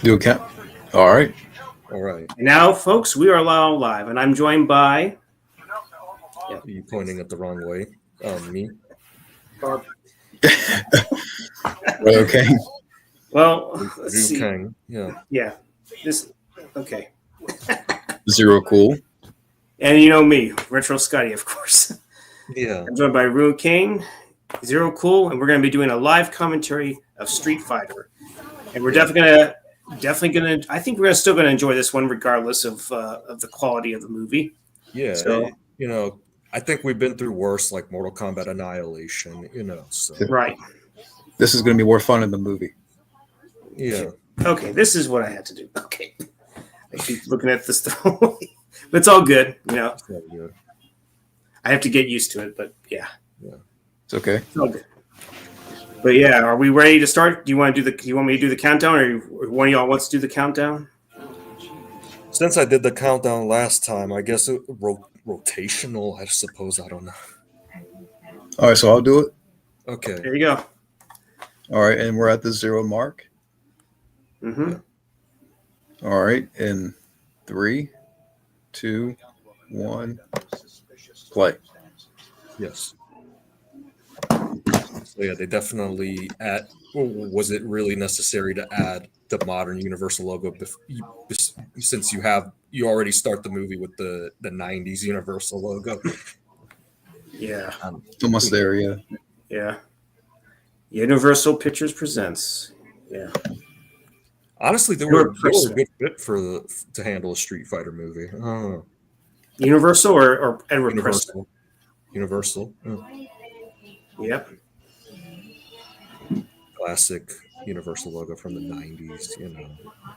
Do a count. All right. All right. Now, folks, we are live, and I'm joined by. Are you pointing it the wrong way? Me? Okay. Well, let's Ryu see. Kang. Yeah. Yeah. This. Okay. Zero cool. And you know me, Retro Scotty, of course. Yeah. I'm joined by Ryu Kang, Zero Cool, and we're going to be doing a live commentary of Street Fighter. And we're definitely gonna. I think we're still gonna enjoy this one, regardless of the quality of the movie. Yeah. So, I think we've been through worse, like Mortal Kombat Annihilation. So. Right. This is going to be more fun in the movie. Yeah. Okay, this is what I had to do. Okay. I keep looking at this throwaway. But it's all good, It's all good. I have to get used to it, but yeah. It's okay. It's all good. But yeah, are we ready to start? Do you want me to do the countdown, or one of y'all wants to do the countdown? Since I did the countdown last time, I guess rotational, I suppose. I don't know. All right, so I'll do it. Okay. There you go. All right, and we're at the 0 mark. Mm-hmm. All right, in 3, 2, 1, play. Yes. So yeah, they definitely was it really necessary to add the modern Universal logo since you already start the movie with the 90s Universal logo? Yeah. Almost there, yeah. Yeah. Universal Pictures presents. Yeah. They were a good fit to handle a Street Fighter movie. Universal or Edward Preston? Universal. Yep. Classic Universal logo from the 90s.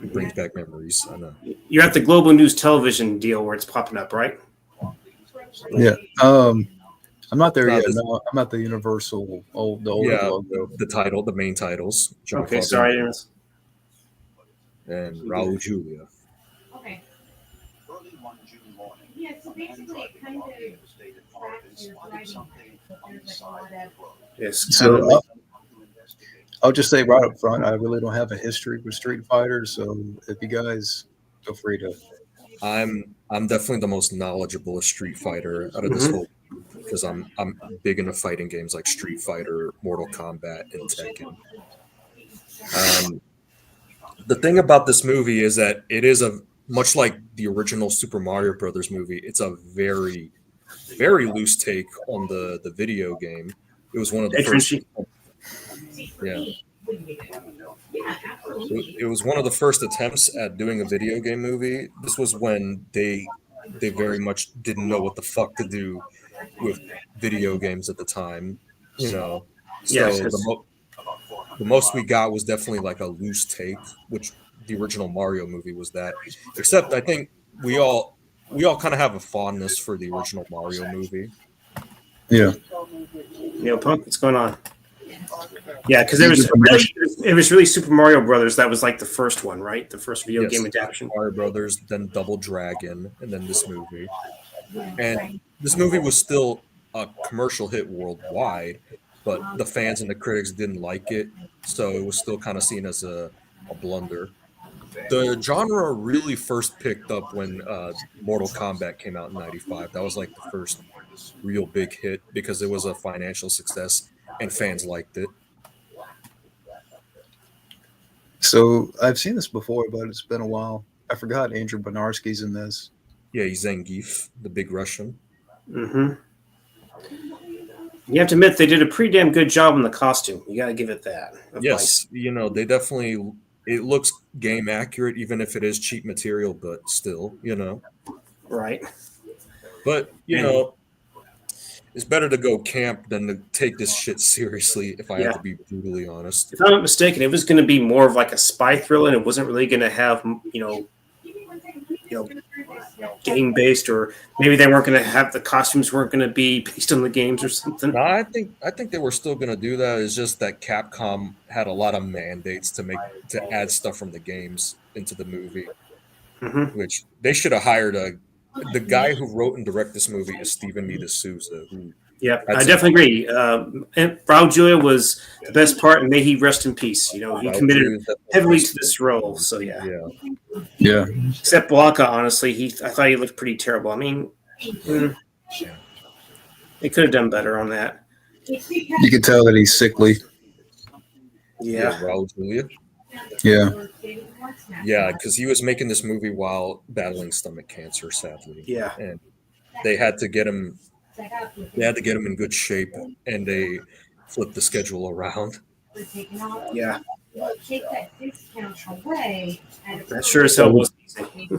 It brings back memories. I know. You're at the Global News Television deal where it's popping up, right? Yeah. I'm not there yet. No, I'm at the Universal the old logo. The main titles. Jean-Claude Okay, sorry. And Raul Julia. Okay. Yeah, so basically it kind of tracks your driving. There's like a lot of Yes. So I'll just say right up front, I really don't have a history with Street Fighter, so if you guys feel free to. I'm definitely the most knowledgeable of Street Fighter out of this whole group because I'm big into fighting games like Street Fighter, Mortal Kombat, and Tekken. The thing about this movie is that it is much like the original Super Mario Brothers movie. It's a very, very loose take on the video game. It was one of the first. Yeah. It was one of the first attempts at doing a video game movie. This was when they very much didn't know what the fuck to do with video games at the time. So the most we got was definitely like a loose take, which the original Mario movie was that. Except I think we all kind of have a fondness for the original Mario movie. Yeah. Punk, what's going on? Yeah, because it was really Super Mario Brothers that was like the first one, right? The first video game adaptation. Mario Brothers, then Double Dragon, and then this movie. And this movie was still a commercial hit worldwide, but the fans and the critics didn't like it, so it was still kind of seen as a blunder. The genre really first picked up when Mortal Kombat came out in '95. That was like the first real big hit because it was a financial success and fans liked it. So I've seen this before, but it's been a while. I forgot Andrew Bonarski's in this. Yeah, he's Zangief, the big Russian. Mm-hmm. You have to admit they did a pretty damn good job on the costume. You got to give it that. Yes, they definitely. It looks game accurate, even if it is cheap material, but still, Right. But it's better to go camp than to take this shit seriously. If I have to be brutally honest. If I'm not mistaken, it was going to be more of like a spy thriller, and it wasn't really going to have game based, or maybe they weren't going to have the costumes weren't going to be based on the games or something. No, I think they were still going to do that. It's just that Capcom had a lot of mandates to add stuff from the games into the movie, which they should have hired the guy who wrote and directed this movie is Stephen D'Souza, who Yeah, I That's definitely agree. And Raul Julia was the best part, and may he rest in peace. You know, he Raul committed Julia's definitely heavily best. to this role. So yeah, Yeah, Yeah. except Blanca, honestly, I thought he looked pretty terrible. I mean, yeah. they could have done better on that. You can tell that he's sickly. Yeah, Raul Julia. Yeah. Yeah, because he was making this movie while battling stomach cancer, sadly, yeah, and they had to get him. They had to get him in good shape, and they flipped the schedule around. yeah. That sure as hell was easy.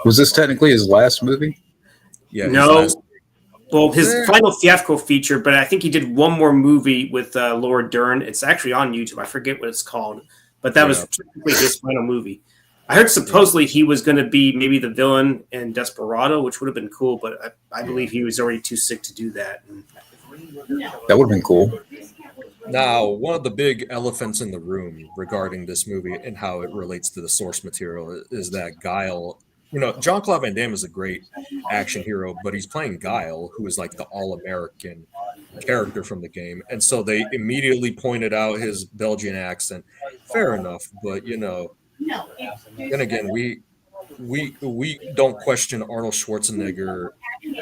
Was this technically his last movie? Yeah, his No, last. well, his Eh, final theatrical feature, but I think he did one more movie with Laura Dern. It's actually on YouTube. I forget what it's called, but that was Yeah. technically his final movie. I heard supposedly he was going to be maybe the villain in Desperado, which would have been cool, but I believe he was already too sick to do that. That would have been cool. Now, one of the big elephants in the room regarding this movie and how it relates to the source material is that Guile. You know, Jean-Claude Van Damme is a great action hero, but he's playing Guile, who is like the all-American character from the game, and so they immediately pointed out his Belgian accent. Fair enough, but you know, then again, we don't question Arnold Schwarzenegger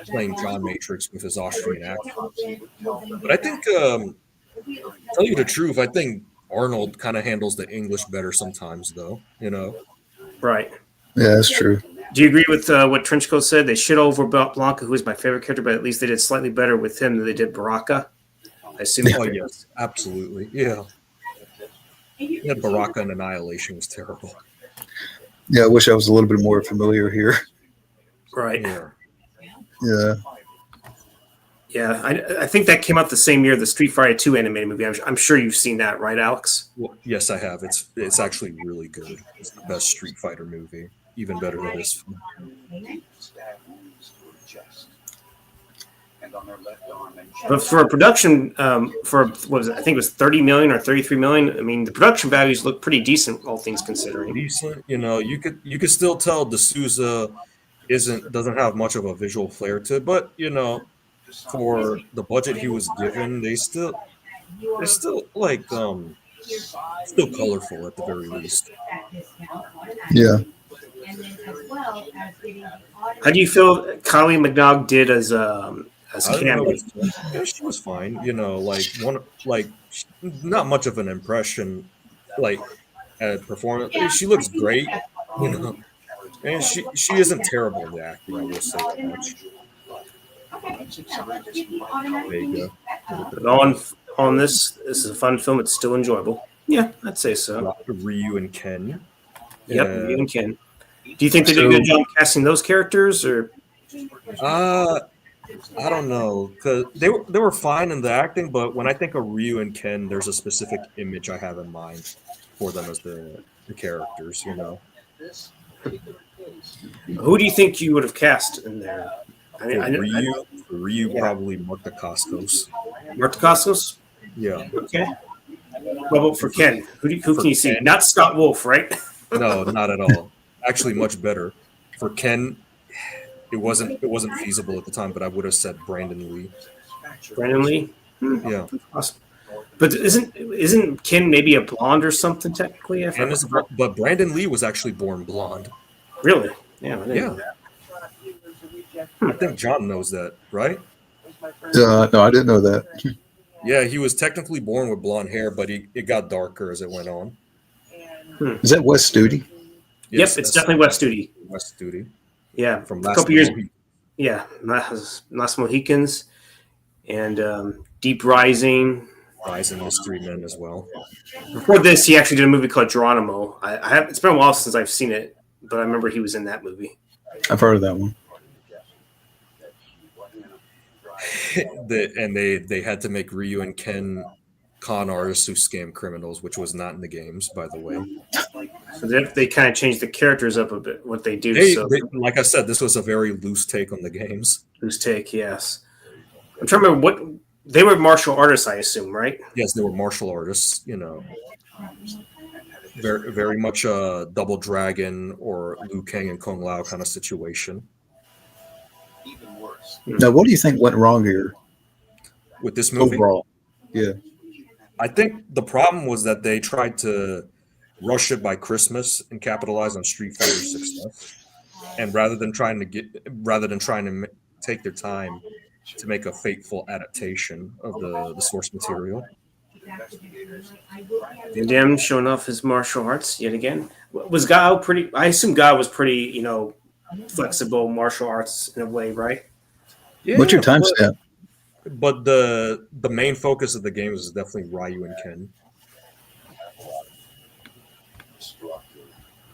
playing John Matrix with his Austrian accent. But I think, tell you the truth, I think Arnold kind of handles the English better sometimes, though. You know, Right. Yeah, that's true. Do you agree with what Trenchcoat said? They shit over Blanca, who is my favorite character, but at least they did slightly better with him than they did Baraka. I assume. oh yes, absolutely, yeah. Yeah, Baraka and Annihilation was terrible. Yeah, I wish I was a little bit more familiar here. Right. Yeah, Yeah. Yeah, I think that came out the same year the Street Fighter 2 animated movie. I'm sure you've seen that, right, Alex? well, yes, I have. It's actually really good. It's the best Street Fighter movie, even better than this. Stab wounds to her chest. And on her left arm and chest. But for a production, for what was it? I think it was 30 million or 33 million. I mean, the production values look pretty decent, all things considering. Decent, you know. You could still tell D'Souza doesn't have much of a visual flair to it, but you know, for the budget he was given, they're still like still colorful at the very least. Yeah. How do you feel Kylie Minogue did as I don't know, Cammy? yeah, she was fine. You know, not much of an impression, like at performance. She looks great, you know, and she isn't terrible in the acting. I will say that much. There you go. On this is a fun film. It's still enjoyable. Yeah, I'd say so. Ryu and Ken. Yep, Yeah. you and Ken. Do you think they did a good job casting those characters, or I don't know, because they were fine in the acting, but when I think of Ryu and Ken, there's a specific image I have in mind for them as the characters. You know, who do you think you would have cast in there? I mean, Ryu Yeah. probably Mark Dacascos. Mark Dacascos? Yeah, Okay. What about for Ken? Who can you see? Ken? Not Scott Wolf, right? no, not at all. Actually, much better. For Ken, it wasn't feasible at the time, but I would have said Brandon Lee. Brandon Lee. Yeah, Awesome. But isn't Ken maybe a blonde or something technically? but Brandon Lee was actually born blonde. Really? Yeah. I didn't know Yeah, that. I think John knows that, right? No, I didn't know that. Yeah, he was technically born with blonde hair, but it got darker as it went on. Is that West Studi? Yep, it's definitely West Studi. West Studi. Yeah, From a last couple years. Mohicans. Yeah, Last Mohicans and Deep Rising. Rise and Mystery Men as well. Before this, he actually did a movie called Geronimo. It's been a while since I've seen it, but I remember he was in that movie. I've heard of that one. They had to make Ryu and Ken con artists who scam criminals, which was not in the games, by the way. So they kind of changed the characters up a bit, what they do. Like I said, this was a very loose take on the games. Loose take, yes. I'm trying to remember what they were martial artists, I assume, right? Yes, they were martial artists, you know. Very, very much a Double Dragon or Liu Kang and Kung Lao kind of situation. Even worse. Now, what do you think went wrong here? with this movie. overall. Yeah. I think the problem was that they tried to rush it by Christmas and capitalize on Street Fighter's success, and rather than trying to take their time to make a faithful adaptation of the source material. And Damme showing off his martial arts yet again. Was Gao pretty? I assume Gao was pretty, flexible martial arts in a way, right? Yeah, What's your timestamp? but the main focus of the game is definitely Ryu and Ken.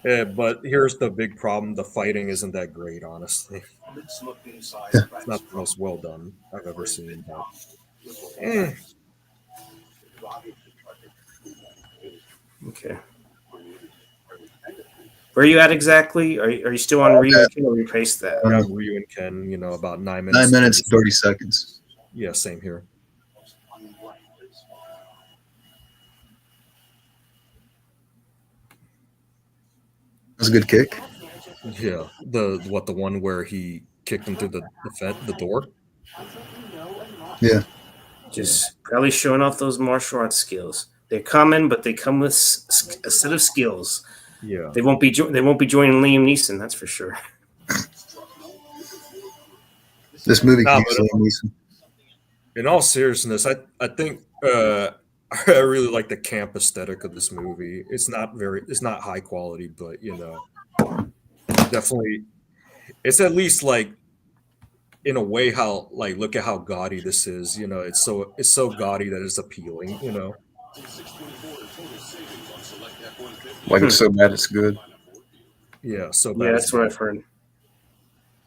Yeah, but here's the big problem: the fighting isn't that great, honestly. Let's look inside. It's not the most well done I've ever seen. But, Okay. Where are you at exactly? Are you still on Ryu King or replace that? I got Ryu and Ken, about 9 minutes. 9 minutes, 30 seconds. Yeah, same here. That was a good kick. Yeah, the one where he kicked him through the door. Yeah. Just probably showing off those martial arts skills. They're common, but they come with a set of skills. Yeah, They won't be joining Liam Neeson, that's for sure. This movie Nah, can use Liam Neeson. in all seriousness, I think I really like the camp aesthetic of this movie. It's not high quality, but definitely, it's at least like in a way how like look at how gaudy this is. It's so gaudy that it's appealing. Like it's so bad, it's good. Yeah, so bad. Yeah, that's what I've heard.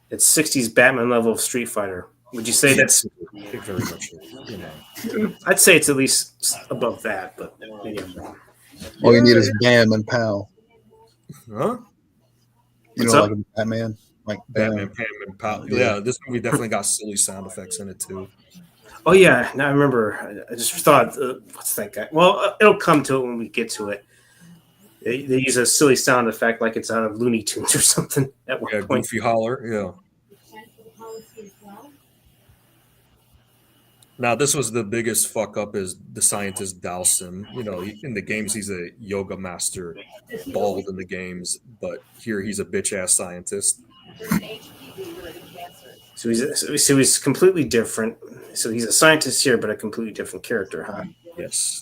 It's 60s Batman level of Street Fighter. Would you say that's? It very much is, I'd say it's at least above that, but maybe I'm wrong. All you need is Bam and Pow. Huh? What's Like up? a Batman, like Bam. Batman, Pam, and Pal. Yeah, this movie definitely got silly sound effects in it too. Oh yeah, now I remember. I just thought, what's that guy? Well, it'll come to it when we get to it. They use a silly sound effect like it's out of Looney Tunes or something at one Yeah, point. Goofy Holler. Yeah. Now, this was the biggest fuck up is the scientist Dalsim. In the games, he's a yoga master, bald in the games, but here he's a bitch ass scientist. So he's completely different. So he's a scientist here, but a completely different character, huh? Yes.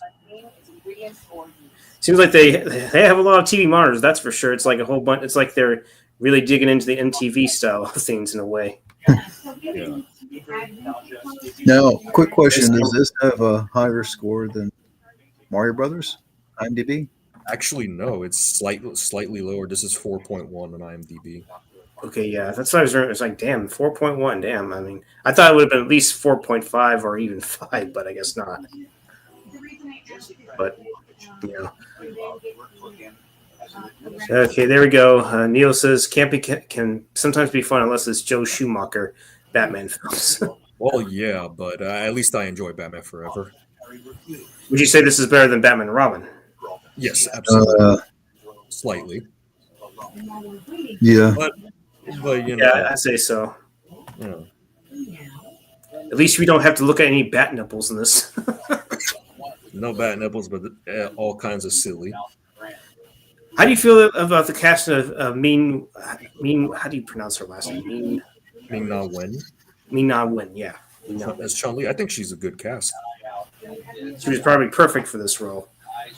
Seems like they have a lot of TV monitors. That's for sure. It's like a whole bunch. It's like they're really digging into the MTV style of things in a way. Yeah. Now, quick question: does this have a higher score than Mario Brothers? IMDb? Actually, no, it's slightly lower. This is 4.1 on IMDb. Okay, yeah, that's what I was. It's like, damn, 4.1. Damn. I mean, I thought it would have been at least 4.5 or even 5, but I guess not. But Okay, there we go. Neil says camping can sometimes be fun unless it's Joe Schumacher Batman films. Well, yeah, but at least I enjoy Batman Forever. Would you say this is better than Batman and Robin? Yes, absolutely. Slightly. Yeah. But Yeah, I say so. Yeah. At least we don't have to look at any bat nipples in this. No bat nipples, but all kinds of silly. How do you feel about the casting of Mean? How do you pronounce her last name? Ming Na Wen Mean Na Wen. Yeah, as Chun-Li. I think she's a good cast. she was probably perfect for this role.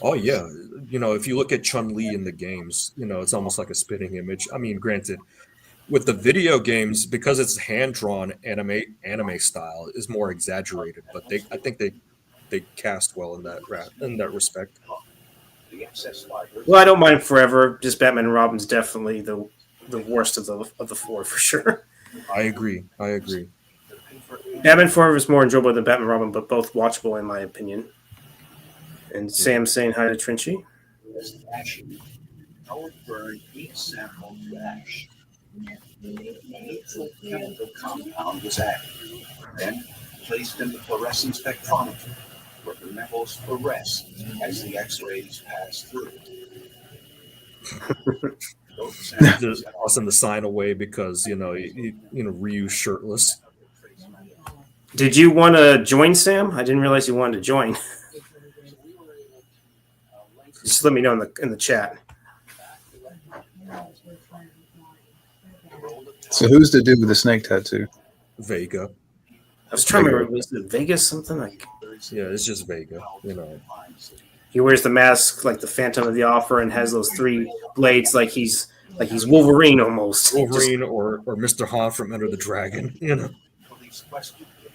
Oh yeah, if you look at Chun-Li in the games, it's almost like a spitting image. I mean, granted, with the video games, because it's hand-drawn anime style, is more exaggerated. But I think they cast well in that respect. Well, I don't mind Forever. Just Batman and Robin's definitely the worst of the four for sure. I agree. Batman Forever is more enjoyable than Batman and Robin, but both watchable in my opinion. And Sam saying hi to Trinchy. Burn each sample to ash. Neutral chemical compound was added, then placed in the fluorescent spectrometer, where the metals fluoresce as the X-rays pass through. Tossing the sign away because Ryu's shirtless. Did you want to join, Sam? I didn't realize you wanted to join. Just let me know in the chat. So who's the dude with the snake tattoo? Vega. I was trying to remember, was it Vegas something like? Yeah, it's just Vega. He wears the mask like the Phantom of the Opera and has those 3 blades like he's Wolverine almost. Wolverine or Mr. Han from Enter the Dragon. Police questioned him.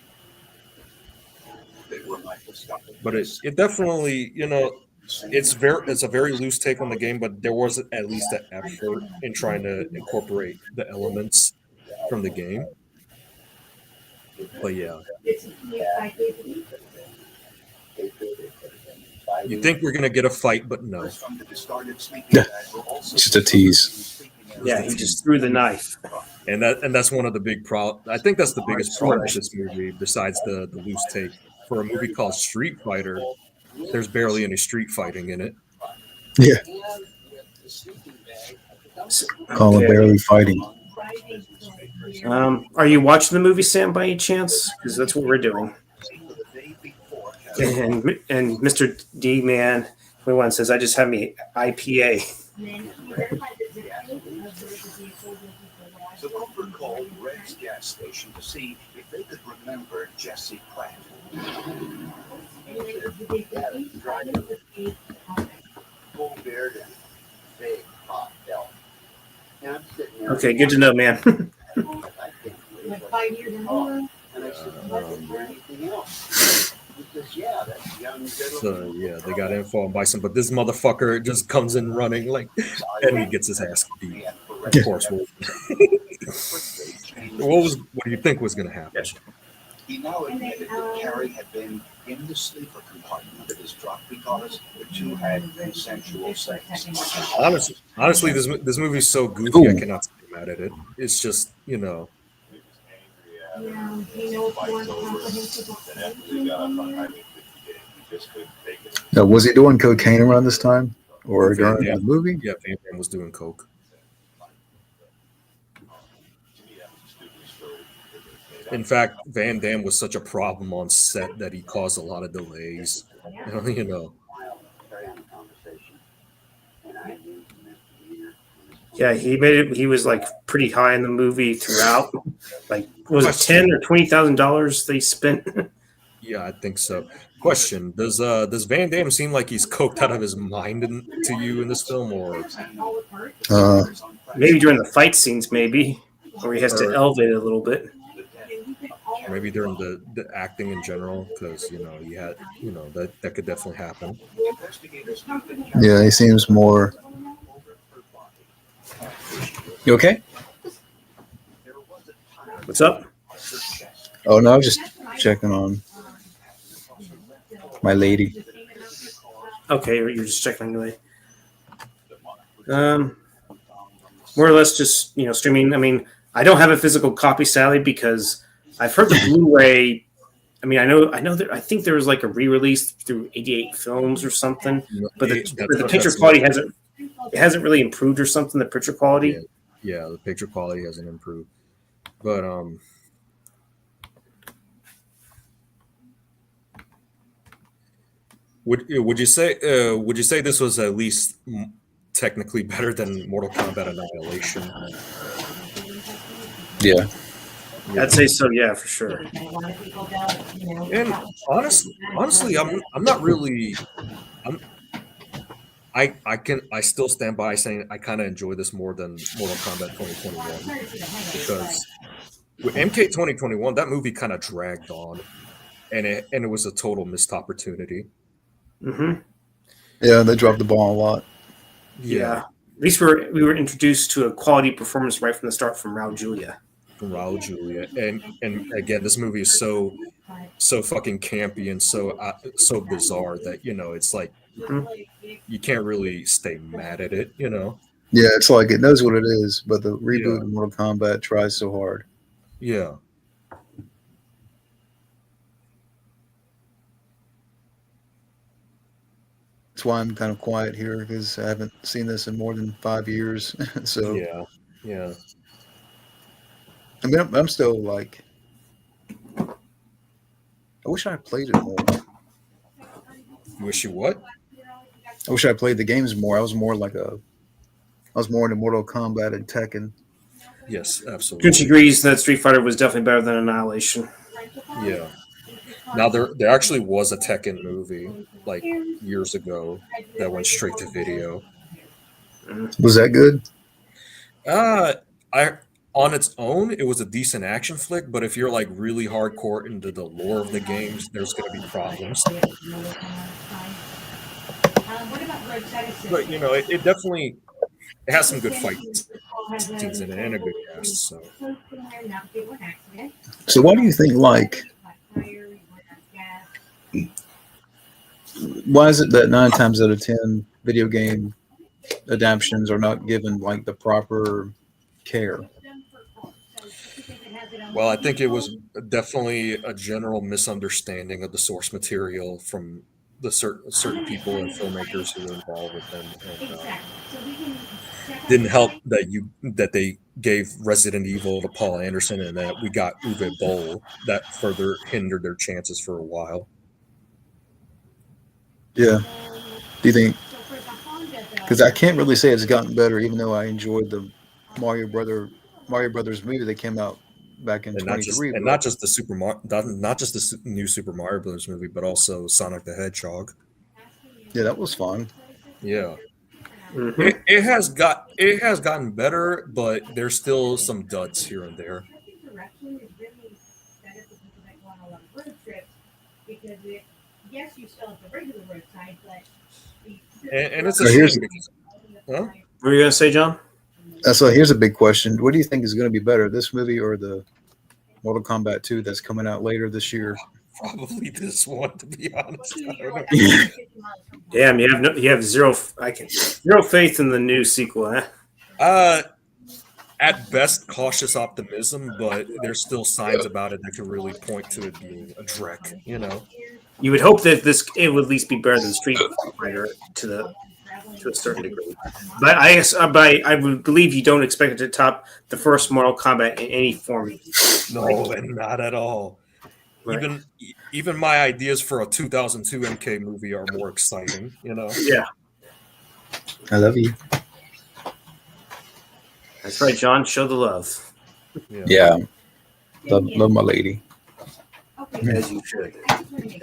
They were microscopic. But it definitely, it's a very loose take on the game, but there was at least an effort in trying to incorporate the elements from the game. But yeah, you think we're gonna get a fight, but no. Yeah, just a tease. Yeah, he just threw the knife. And that's one of the big problems. I think that's the biggest problem with this movie, besides the loose take. For a movie called Street Fighter, there's barely any street fighting in it. Yeah. Call it barely fighting. Are you watching the movie, Sam, by any chance? Because that's what we're doing. And Mr. D Man 21 says, "I just have me IPA." The Cooper called Red's gas station to see if they could remember Jesse Pratt. Full beard and big hot belt. Okay, good to know, man. And I said, "Is there anything else?" Because, yeah, that young So yeah, they got info on Bison, but this motherfucker just comes in running and he gets his ass beat. Of course. What do you think was going to happen? He now admitted that Carrie had been in the sleeper compartment of his truck because the two had consensual sex. Honestly, this movie's so goofy, I cannot get mad at it. It's just, Now, was he doing cocaine around this time or during the movie? Yeah, Van Damme was doing coke. In fact, Van Damme was such a problem on set that he caused a lot of delays. Yeah, he made it. He was pretty high in the movie throughout. Was it $10,000 or $20,000 they spent? Yeah, I think so. Question: Does Van Damme seem like he's coked out of his mind to you in this film, or maybe during the fight scenes, maybe, or he has to elevate it a little bit. Maybe during the acting in general, because he had that could definitely happen. Yeah, he seems more. You okay? What's up? Oh no, I was just checking on my lady. Okay, you're just checking on your lady. More or less just streaming. I mean, I don't have a physical copy, sadly, because I've heard the Blu-ray. I mean, I know that I think there was a re-release through 88 Films or something, but the picture quality hasn't really improved or something. The picture quality. Yeah, the picture quality hasn't improved, but would you say this was at least technically better than Mortal Kombat Annihilation? Yeah. Yeah. I'd say so, yeah, for sure. And honestly, I'm not really. I still stand by saying I kind of enjoy this more than Mortal Kombat 2021 because with MK 2021 that movie kind of dragged on, and it was a total missed opportunity. Mm-hmm. Yeah, they dropped the ball a lot. Yeah. At least we were introduced to a quality performance right from the start from Raul Julia. And again, this movie is so fucking campy and so bizarre that it's like you can't really stay mad at it. Yeah, it's like it knows what it is, but the reboot of Mortal Kombat tries so hard. Yeah. That's why I'm kind of quiet here because I haven't seen this in more than 5 years. So yeah. I mean, I'm still like I wish I played it more. You wish you what? I wish I played the games more. I was more into Mortal Kombat and Tekken. Yes, Gucci absolutely. agrees that Street Fighter was definitely better than Annihilation. Yeah. Now there actually was a Tekken movie like years ago that went straight to video. Was that good? I on its own, it was a decent action flick, but if you're like really hardcore into the lore of the games, there's going to be problems. But you know, it definitely it has some good fight scenes in it and a good cast. So So why do you think why is it that 9 times out of 10 video game adaptations are not given like the proper care? well, I think it was definitely a general misunderstanding of the source material from the certain people and filmmakers who were involved with them, and didn't help that they gave Resident Evil to Paul Anderson and that we got Uwe Boll. That further hindered their chances for a while. Yeah. Do you think? Because I can't really say it's gotten better, even though I enjoyed the Mario Brothers movie that came out back in And not just 23. and not just the new Super Mario Brothers movie, but also Sonic the Hedgehog. Yeah, that was fun. Yeah, Mhm. it has gotten better, but there's still some duds here and there. And it's a So here's- shame because, huh? What were you going to say, John? So here's a big question: what do you think is going to be better, this movie or the Mortal Kombat 2 that's coming out later this year? Probably this one, to be honest. I don't know. Damn, you have zero faith in the new sequel, huh? At best, cautious optimism, but there's still signs about it that could really point to it being a dreck. You know, You would hope that it would at least be better than Street Fighter to a certain degree. But I would believe you don't expect it to top the first Mortal Kombat in any form. no, and not at all. Right. Even my ideas for a 2002 MK movie are more exciting. You know. Yeah, I love you. that's right, John. Show the love, Yeah, love my lady. as you should.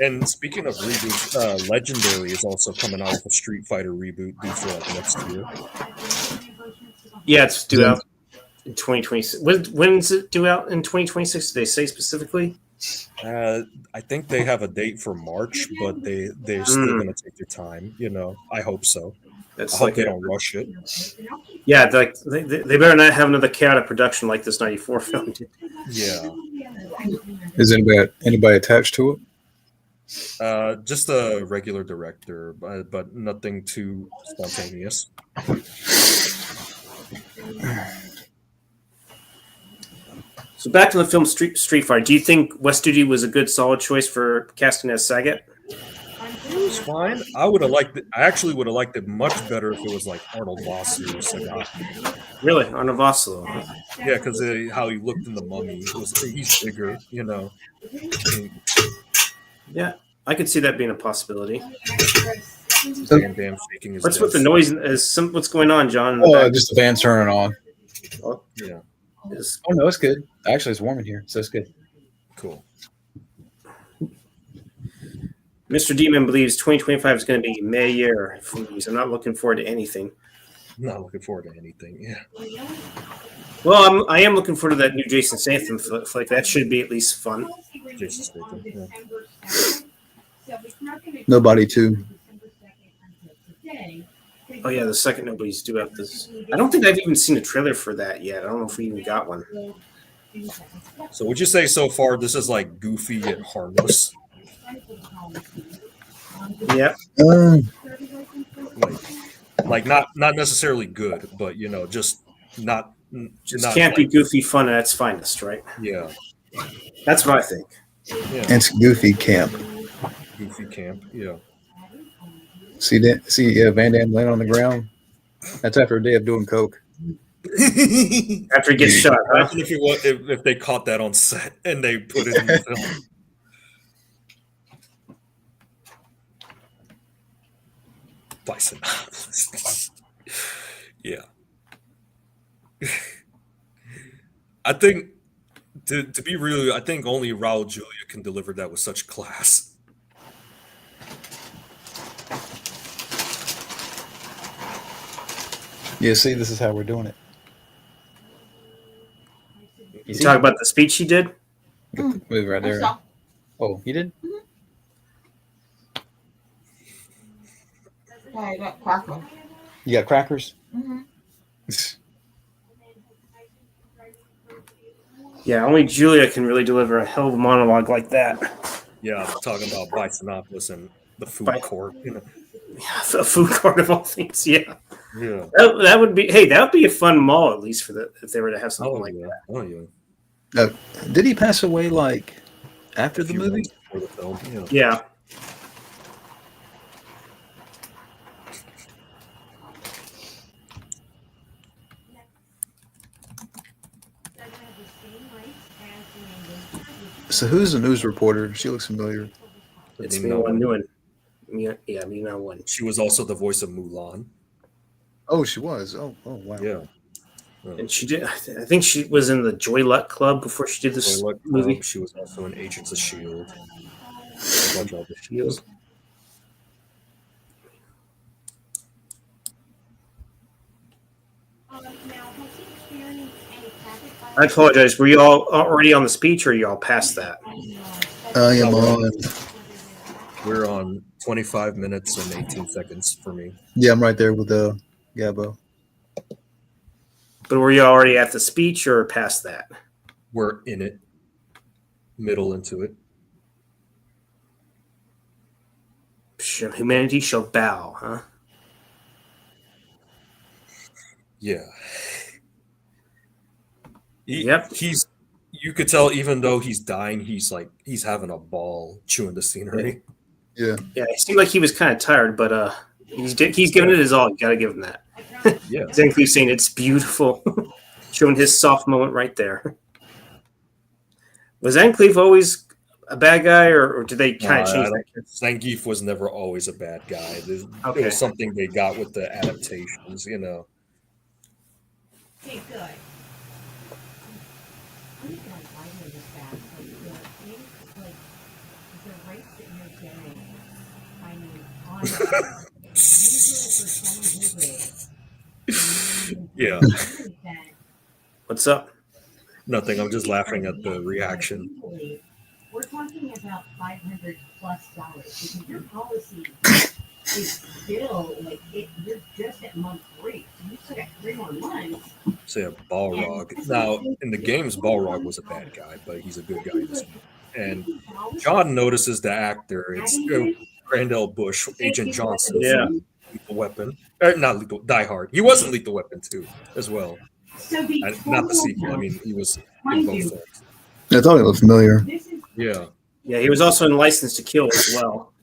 And speaking of reboots, Legendary is also coming out with a Street Fighter reboot due for like next year. Yeah, it's due out in 2026. When's it due out in 2026? Did they say specifically? I think they have a date for March, but they're still going to take their time. You know, I hope so. That's I hope like they don't rush it. Yeah, like they better not have another chaotic production like this '94 film did. Yeah, Is anybody attached to it? just a regular director, but nothing too spontaneous. So back to the film Street Fighter. Do you think West Studi was a good, solid choice for casting as Sagat? It was fine. I actually would have liked it much better if it was like Arnold Vosloo or Sagat. Really, Arnold Vosloo? Yeah, because how he looked in the Mummy, he's bigger, you know. Yeah, I could see that being a possibility. Van Damme faking his What's death. with the noise? What's going on, John? Just the fan turning on. Yeah, Oh no, it's good. Actually, it's warm in here, so it's good. cool. Mr. Demon believes 2025 is going to be May year for movies. I'm not looking forward to anything. Not looking forward to anything. Yeah. Well, I am looking forward to that new Jason Statham flick. That should be at least fun. Jason Statham. Yeah. Nobody too. Oh yeah, the second Nobody's due out this. I don't think I've even seen a trailer for that yet. I don't know if we even got one. So would you say so far this is like goofy yet harmless? Yeah, Like not necessarily good, but you know, just not can't be goofy fun at its finest, right? Yeah. That's what I think. Yeah. It's goofy camp. Goofy camp. Yeah. See Van Damme laying on the ground. That's after a day of doing coke. After he gets shot, huh? Imagine if they caught that on set and they put it in the film. Bisonopolis. Yeah. I think to be real, I think only Raul Julia can deliver that with such class. Yeah, see, this is how we're doing it. You talk about the speech he did? Get the movie right there. Oh, you did? I got crackle. You got crackers? Mm-hmm. Yeah, only Julia can really deliver a hell of a monologue like that. Yeah, I'm talking about Bisonopolis and the food court. You know. Yeah, the food court of all things. Yeah, Yeah. that would be. Hey, that would be a fun mall at least for if they were to have something like that. Oh yeah. Did he pass away like after the Few movie? months before the film. Yeah. Yeah. So who's the news reporter? She looks familiar. It's me one new one. Yeah, me now one. She was also the voice of Mulan. Oh, she was. Oh wow. Yeah. And she did. I think she was in the Joy Luck Club before she did this movie. She was also in Agents of S.H.I.E.L.D. A bunch of the Shield. I apologize. Were you all already on the speech, or are you all past that? I am on. We're on 25 minutes and 18 seconds for me. Yeah, I'm right there with Gabbo. But were you already at the speech or past that? We're in it, middle into it. Humanity shall bow, huh? Yeah. Yep. You could tell even though he's dying, he's having a ball chewing the scenery. Yeah. Yeah, it seemed like he was kind of tired, but he's giving it his all. You got to give him that. Yeah. Jean-Claude saying it's beautiful, showing his soft moment right there. Was Jean-Claude always a bad guy, or did they kind of change that? Zangief was never always a bad guy. It was something they got with the adaptations, you know. Okay, good. Yeah. What's up? Nothing. I'm just laughing at the reaction. We're talking about $500+ because your policy is still you're just at month 3, so you still got 3 more months. So yeah, Balrog. Now in the games, Balrog was a bad guy, but he's a good guy in this movie. And John notices the actor. It's Grandel Bush, Agent Johnson. Yeah. Lethal Weapon. Not Lethal. Die Hard. He was in Lethal Weapon too, as well. Not the sequel. I mean, he was in both films. I thought it looked familiar. Yeah. Yeah, he was also in License to Kill as well.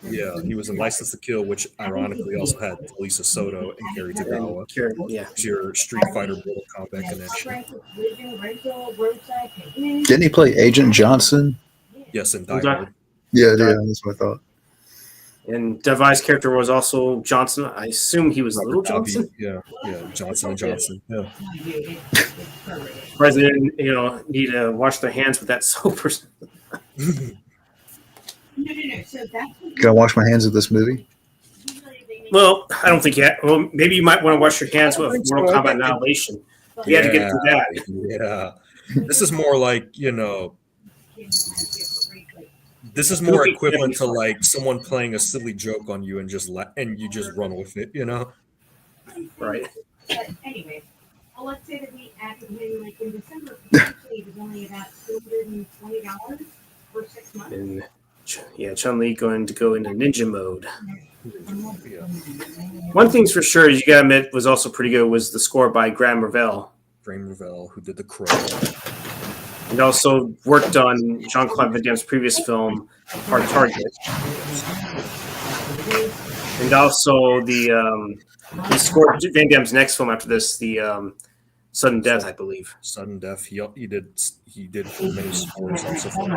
Yeah, he was in License to Kill, which ironically also had Lisa Soto and Kerry Tagawa. Yeah. Your Street Fighter Mortal Kombat connection. Didn't he play Agent Johnson? Yes, in Die Hard. Yeah, that's what I thought. And Devi's character was also Johnson. I assume he was Little Johnson. Yeah, Johnson and Johnson. Yeah. President, need to wash their hands with that soap or something. Can I wash my hands with this movie? Well, I don't think yet. Well, maybe you might want to wash your hands with Mortal Kombat Annihilation. You had to get through that. Yeah. This is more like, this is more equivalent to like someone playing a silly joke on you and you just run with it, Right. But anyway, let's say that we added him in December. Potentially, it was only about $220 for 6 months. And Chun-Li going to go into ninja mode. Yeah. One thing's for sure, you gotta admit, was also pretty good was the score by Graham Revell. Graham Revell, who did The Crow. And also worked on Jean-Claude Van Damme's previous film, Hard Target. And also he scored Van Damme's next film after this, the Sudden Death, I believe. Sudden Death. He did many scores also for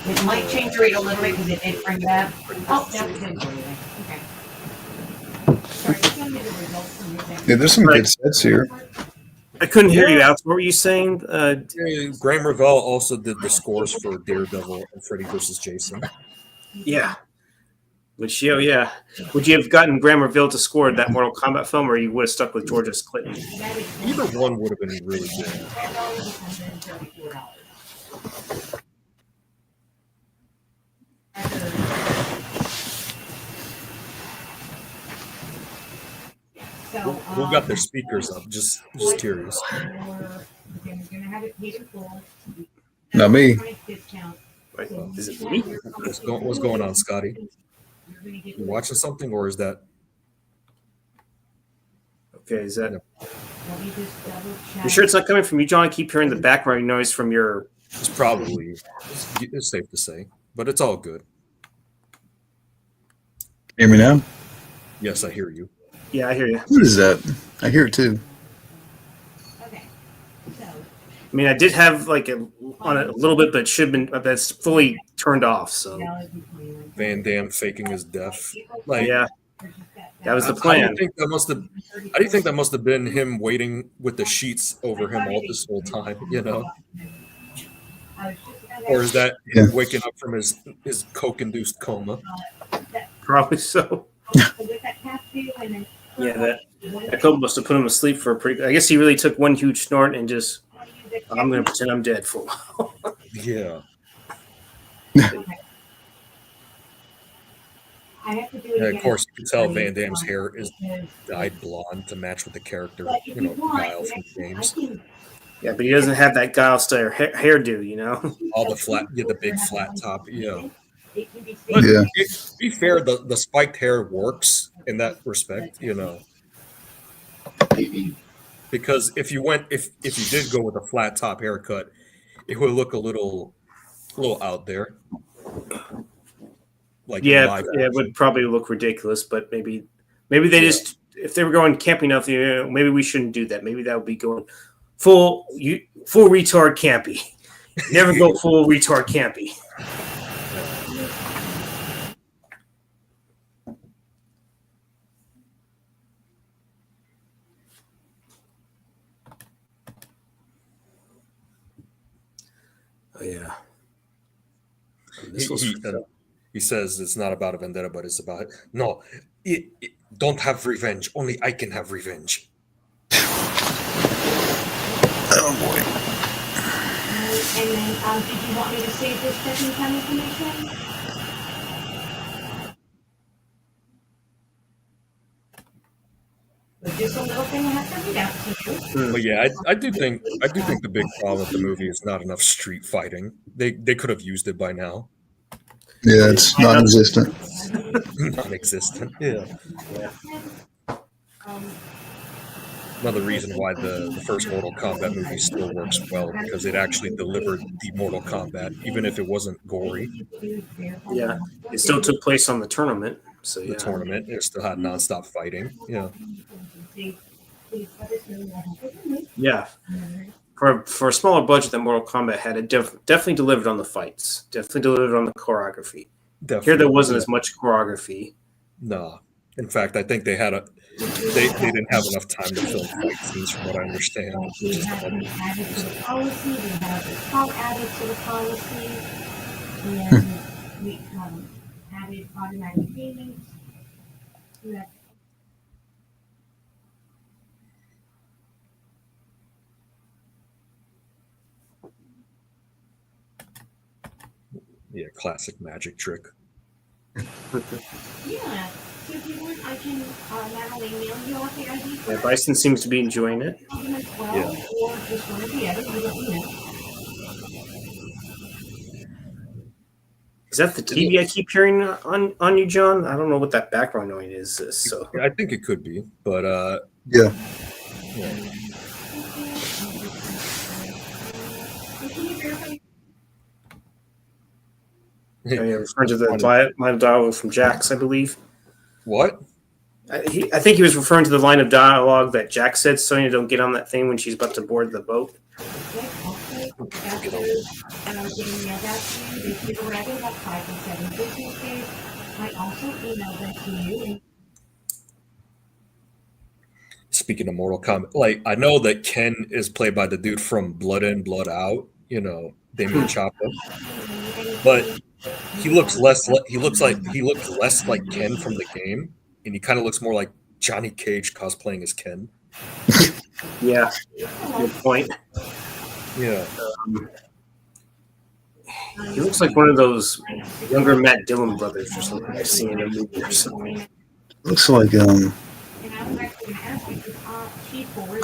It might change the rate a little bit because it did bring that. Oh, that was good. Okay. Yeah, there's some good sets here. I couldn't hear you, Alex. What were you saying? Graham Revell also did the scores for Daredevil and Freddy vs. Jason. Yeah. Which, yeah. Would you have gotten Graham Revell to score that Mortal Kombat film, or you would have stuck with George S. Clinton? Either one would have been really good. Who got their speakers up? Just curious. Not me. Wait, is it me? What's going on, Scotty? You watching something, or is that? Okay, is that? You sure it's not coming from you, John? I keep hearing the background noise from your. It's probably. It's safe to say, but it's all good. Hear me now? Yes, I hear you. Yeah, I hear you. What is that? I hear it too. I mean, I did have like on it a little bit, but it should have been. That's fully turned off. So Van Damme faking his death. Like, yeah, that was the How do plan. you think that must have? How do you think that must have been him waiting with the sheets over him all this whole time? You know, or is that him waking up from his coke-induced coma? Probably so. Yeah, that coke must have put him asleep for a pretty. I guess he really took one huge snort and just. I'm going to pretend I'm dead for a while. Yeah. And of course, you can tell Van Damme's hair is dyed blonde to match with the character, Guile from James. Yeah, but he doesn't have that Guile style hairdo, you know. All the big flat top, yeah. But Yeah. to be fair, the spiked hair works in that respect, you know. Because if you did go with a flat top haircut, it would look a little out there. Like It would probably look ridiculous, but maybe they just if they were going campy enough, maybe we shouldn't do that. Maybe that would be going full retard campy. Never go full retard campy. Oh yeah. He says it's not about a vendetta, but it's about no. Don't have revenge. Only I can have revenge. Oh boy. And then, did you want me to save this second time information? But just a little thing I have to read out to you. But yeah, I do think the big problem with the movie is not enough street fighting. They could have used it by now. Yeah, it's non-existent. Non-existent. Yeah. Another reason why the first Mortal Kombat movie still works well, because it actually delivered the Mortal Kombat, even if it wasn't gory. Yeah, it still took place on the tournament. So The tournament, it still had nonstop fighting. Yeah. Yeah. For a smaller budget than Mortal Kombat had, it definitely delivered on the fights. Definitely delivered on the choreography. Definitely. Here there wasn't as much choreography. No. In fact, I think they didn't have enough time to film fight scenes, from what I understand. We have added to the policy. We have the call added to the policy, and we added automatic payments. Yeah, classic magic trick. Yeah. So if you want, I can not only mail you off the ID Yeah, card, Bison seems to be enjoying it. as well, Yeah. or just one or the other. You let me know. Is that the TV I keep hearing on you, John? I don't know what that background noise is. So I think it could be, but Yeah. yeah. Can you verify? you're referring to the line of dialogue from Jax, I believe. What? I think he was referring to the line of dialogue that Jax said, Sonya, don't get on that thing when she's about to board the boat. After getting mailed out to you, they should arrive in about 5 to 7 business days. I also emailed them to you. speaking of Mortal Kombat, like I know that Ken is played by the dude from Blood In, Blood Out, Damien Chapa, but he looks less like Ken from the game, and he kind of looks more like Johnny Cage cosplaying as Ken. Yeah, good point. Yeah, He looks like one of those younger Matt Dillon brothers or something I've seen in a movie or something. Looks like And I was actually going to ask you, Chief Forward,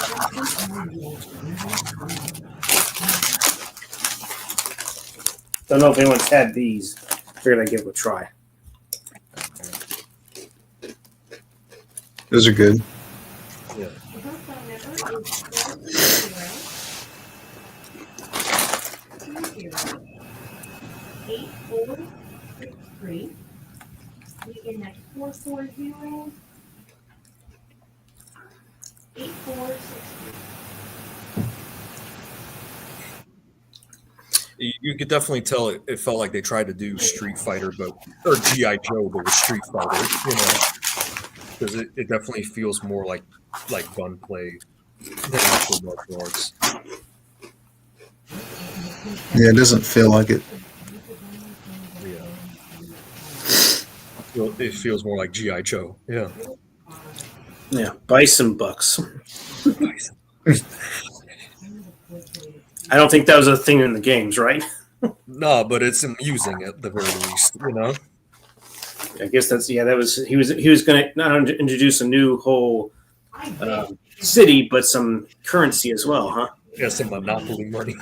Don't know if anyone's had these. Figured I'd give it a try. those are good. yeah. Eight four 6 3. Again, that's 440 8463. You could definitely tell it felt like they tried to do Street Fighter, or GI Joe, but with Street Fighter, because it definitely feels more like gunplay than actual martial arts. Yeah, it doesn't feel like it. Yeah, it feels more like GI Joe. Yeah, Yeah, Bison Bucks. I don't think that was a thing in the games, right? no, but it's amusing at the very least. I guess that was he was going to not only introduce a new whole city, but some currency as well, huh? Yeah, some Monopoly money.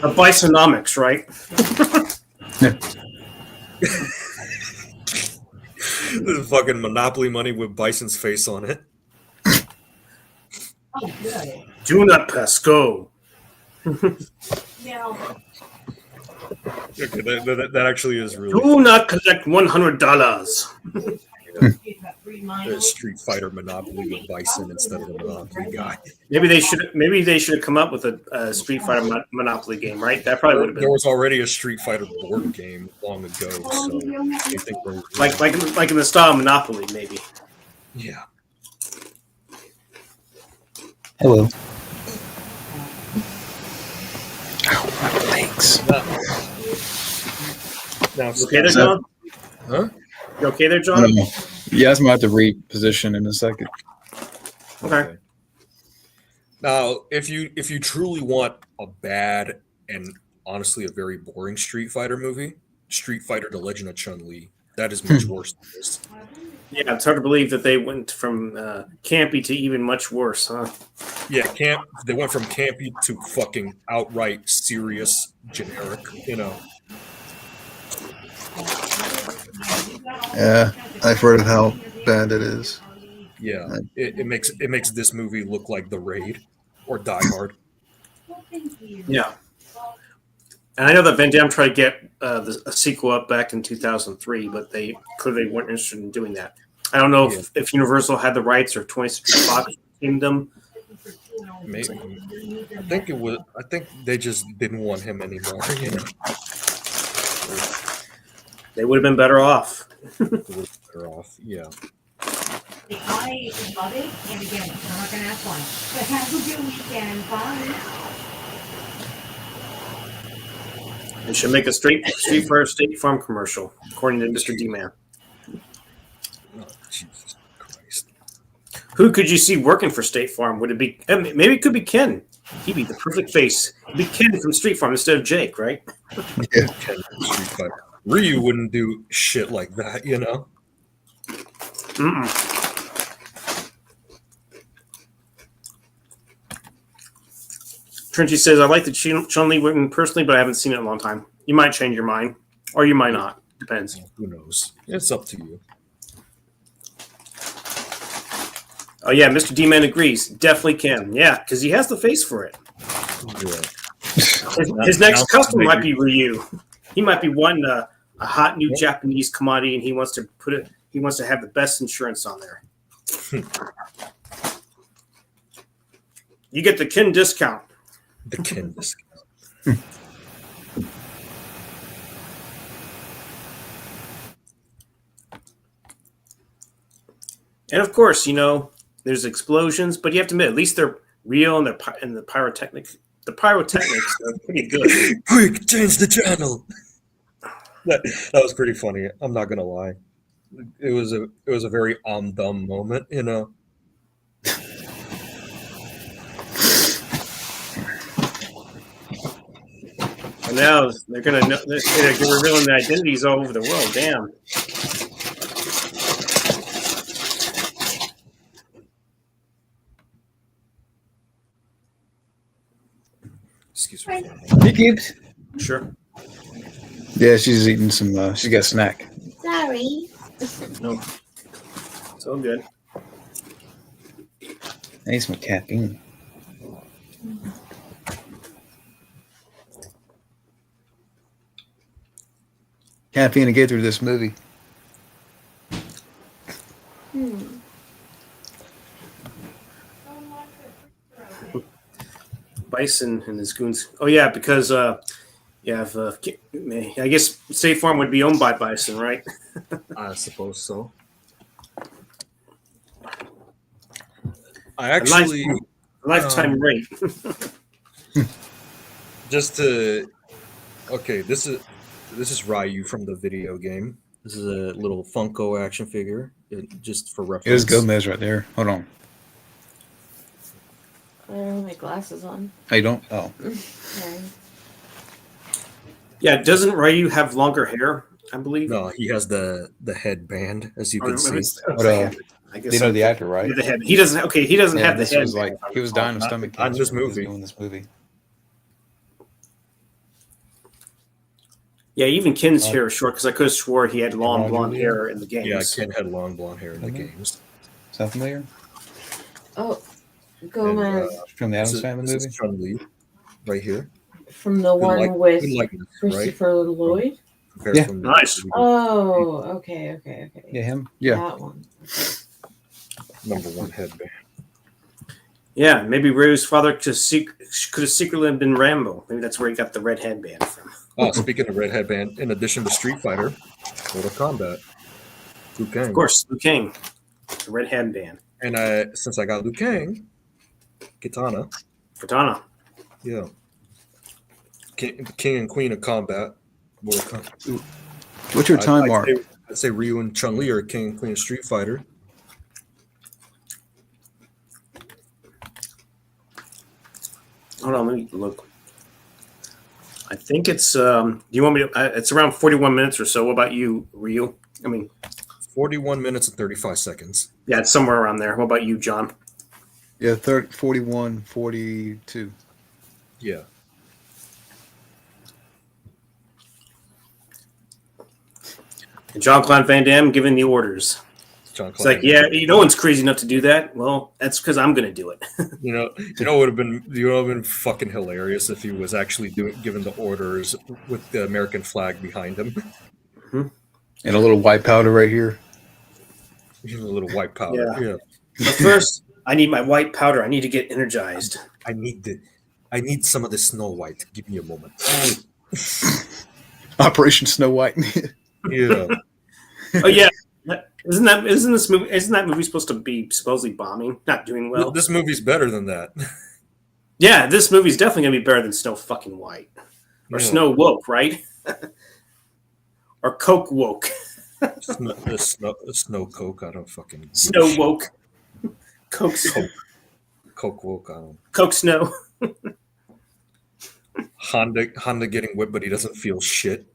A Bisonomics, right? The fucking Monopoly money with Bison's face on it. Oh, good. Do not pass go. Now, Okay, that actually is really Do not collect $100. a Street Fighter Monopoly with Bison instead of the Monopoly guy. Maybe they should have come up with a Street Fighter Monopoly game, right? That probably would have There been was already a Street Fighter board game long ago, so I think we're like in the style of Monopoly, maybe. yeah. Hello. Thanks. Now, You okay there, John? huh? You okay there, I John? don't know. You guys might have to reposition in a second. Okay. Now, if you truly want a bad and honestly a very boring Street Fighter movie, Street Fighter: The Legend of Chun-Li, that is much worse than this. Yeah, it's hard to believe that they went from campy to even much worse, huh? Yeah, they went from campy to fucking outright serious, generic. Yeah, I've heard of how bad it is. Yeah, it makes this movie look like The Raid or Die Hard. Yeah. And I know that Van Damme tried to get a sequel up back in 2003, but they clearly weren't interested in doing that. I don't know if Universal had the rights or 20th Century Fox Kingdom. Maybe. I think it was. I think they just didn't want him anymore. They would have been better off. Better off. Yeah. I love it, and again, I'm not going to ask why. But have a good weekend. Bye. They should make a Street Fighter State Farm commercial, according to Mr. D-Man. Oh, Jesus Christ. Who could you see working for State Farm? Would it be maybe it could be Ken? He'd be the perfect face. It'd be Ken from Street Farm instead of Jake, right? Yeah. Street Fighter. Ryu wouldn't do shit like that, Mm-mm. Trinity says, I like the Chun-Li written personally, but I haven't seen it in a long time. You might change your mind, or you might not. Depends. Who knows? It's up to you. Oh, yeah, Mr. D-Man agrees. Definitely can. Yeah, because he has the face for it. Yeah. His next customer might be Ryu. He might be wanting a hot new Japanese commodity, and he wants to he wants to have the best insurance on there. You get the Ken discount. The Ken discount. And of course, there's explosions, but you have to admit, at least they're real and the pyrotechnics. The pyrotechnics are pretty good. Quick, change the channel. That was pretty funny. I'm not gonna lie. It was a very dumb moment, And now they're gonna know, they're revealing the identities all over the world. Damn. Excuse me. Hey, Gibbs. Sure. Yeah, she's eating some. She got a snack. Sorry. No. It's all good. I need some caffeine. Caffeine to get through this movie. Bison and his goons. Oh yeah, because I guess State Farm would be owned by Bison, right? I suppose so. I actually Lifetime rate. just to okay, this is Ryu from the video game. This is a little Funko action figure, just for reference. There's Gomez right there. Hold on. I don't have my glasses on. Oh, you don't? Oh. Sorry. Yeah, doesn't Ryu have longer hair? I believe. No, he has the headband, as you can see. What, I guess you know the actor, right? the head. He doesn't. Okay, he doesn't have the this head. was like he was dying of stomach on cancer this when he was movie. doing this movie. Yeah, even Ken's hair is short because I could have swore he had long Ron blonde Julian? hair in the games. Yeah, Ken had long blonde hair in the Mhm. games. Sound familiar? Oh, And, Gomez From the this Adams is- Family this movie? is Chun-Li, right here. from the one with good likeness, right? Christopher Lloyd. Compared Yeah. from Nice. Oh, okay. Yeah, him. Yeah. That one. number one headband. Yeah, maybe Ryu's father could have secretly been Rambo. Maybe that's where he got the red headband from. Oh, speaking of red headband, in addition to Street Fighter, Mortal Kombat, Liu Kang. Of course, Liu Kang, the red headband. And since I got Liu Kang, Katana, Katana. yeah, King and Queen of Combat. Mortal Kombat. What's your time mark? I'd say Ryu and Chun-Li are King and Queen of Street Fighter. Hold on, let me look. I think it's. Do you want me to? It's around 41 minutes or so. What about you, Ryu? I mean, 41 minutes and 35 seconds. yeah, it's somewhere around there. What about you, John? Yeah, 30, 41, 42. Yeah. And Jean-Claude Van Damme giving the orders. It's like, yeah, no one's crazy enough to do that. Well, that's because I'm going to do it. You know, would have been fucking hilarious if he was actually giving the orders with the American flag behind him. And a little white powder right here. A little white powder. Yeah. Yeah. But first, I need my white powder. I need to get energized. I need some of the Snow White. Give me a moment. Operation Snow White. Yeah. Oh yeah, isn't that movie supposed to be supposedly bombing, not doing well? This movie's better than that. Yeah, this movie's definitely gonna be better than Snow fucking White or Yeah. Snow Woke, right? Or Coke Woke. Snow Coke. I don't fucking give a Snow shit. Woke. Coke. Coke woke. I don't. Coke Snow. Honda getting whipped, but he doesn't feel shit,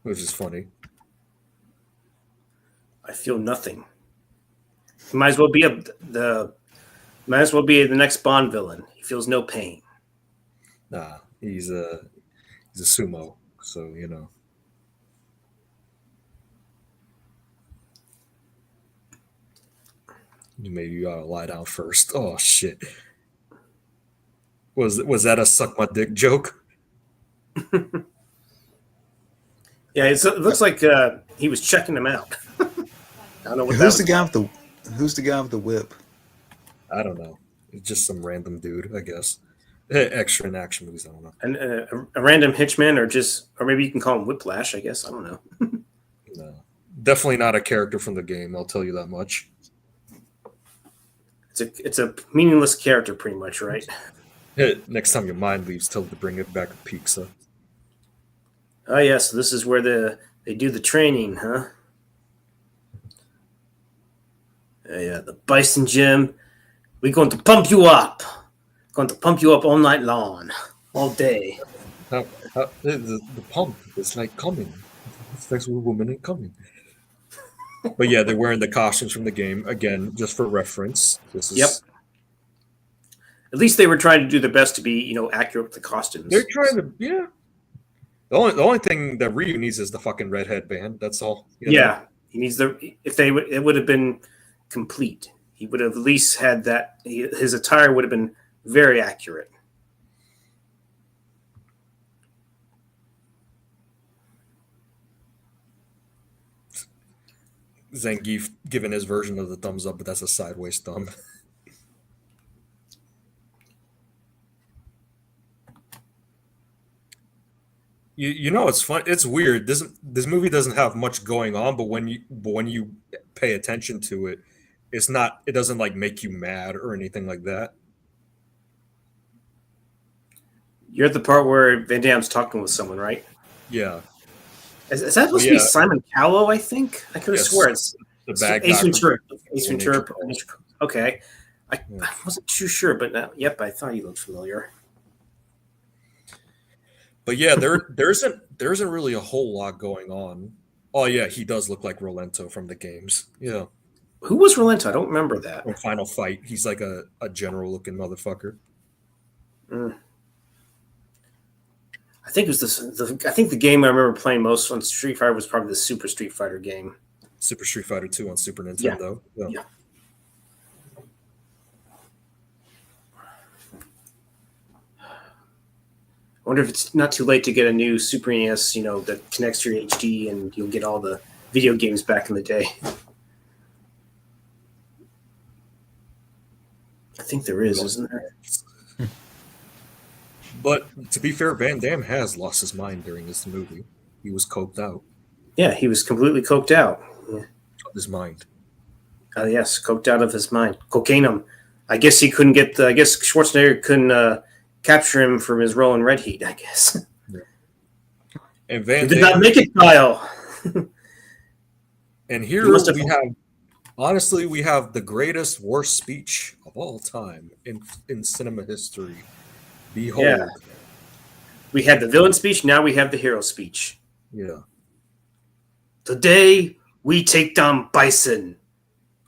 which is funny. I feel nothing. He might as well be the next Bond villain. He feels no pain. Nah, he's a sumo, so you know. Maybe you ought to lie down first. Oh shit! Was that a suck my dick joke? Yeah, it looks like he was checking him out. I don't know what Who's that the guy with the whip? I don't know. It's just some random dude, I guess. Extra in action movies. I don't know. And a random hitchman, or maybe you can call him Whiplash. I guess I don't know. No, Definitely not a character from the game. I'll tell you that much. It's a meaningless character, pretty much, right? Hey, next time your mind leaves, tell it to bring it back to pizza. Oh yeah, so this is where they do the training, huh? Yeah, the Bison Gym. We're going to pump you up. Going to pump you up all night long, all day. The pump is like coming. Sex with a woman and coming. But yeah, they're wearing the costumes from the game again, just for reference. This is Yep. At least they were trying to do their best to be, accurate with the costumes. They're trying to, yeah. The only thing that Ryu needs is the fucking red headband. That's all. Yeah, he needs it would have been complete. He would have at least had that. His attire would have been very accurate. Zangief giving his version of the thumbs up, but that's a sideways thumb. It's fun. It's weird. This movie doesn't have much going on, but when you pay attention to it, it's not. It doesn't like make you mad or anything like that. You're at the part where Van Damme's talking with someone, right? Yeah. Is that supposed to be Simon Cowell? I think I could have sworn it's the bad Ace guy. Ventura. Ace Ventura. Okay, I wasn't too sure, but yep, I thought he looked familiar. But yeah, there isn't really a whole lot going on. Oh yeah, he does look like Rolento from the games. Yeah. Who was Rolento? I don't remember that. From Final Fight, he's like a general looking motherfucker. I think it was I think the game I remember playing most on Street Fighter was probably the Super Street Fighter game. Super Street Fighter 2 on Super Nintendo. Yeah. I wonder if it's not too late to get a new Super NES, that connects to your HD and you'll get all the video games back in the day. I think there is, isn't there? But to be fair, Van Damme has lost his mind during this movie. He was coked out. Yeah, he was completely coked out. Yeah. Of his mind. Yes, coked out of his mind. Cocaine him. I guess he couldn't get I guess Schwarzenegger couldn't capture him from his role in Red Heat, I guess. Yeah. And Van did Damme, not make it, Kyle. And here we have the greatest worst speech of all time in cinema history. Behold. Yeah. We had the villain speech, now we have the hero speech. Yeah. Today we take down Bison.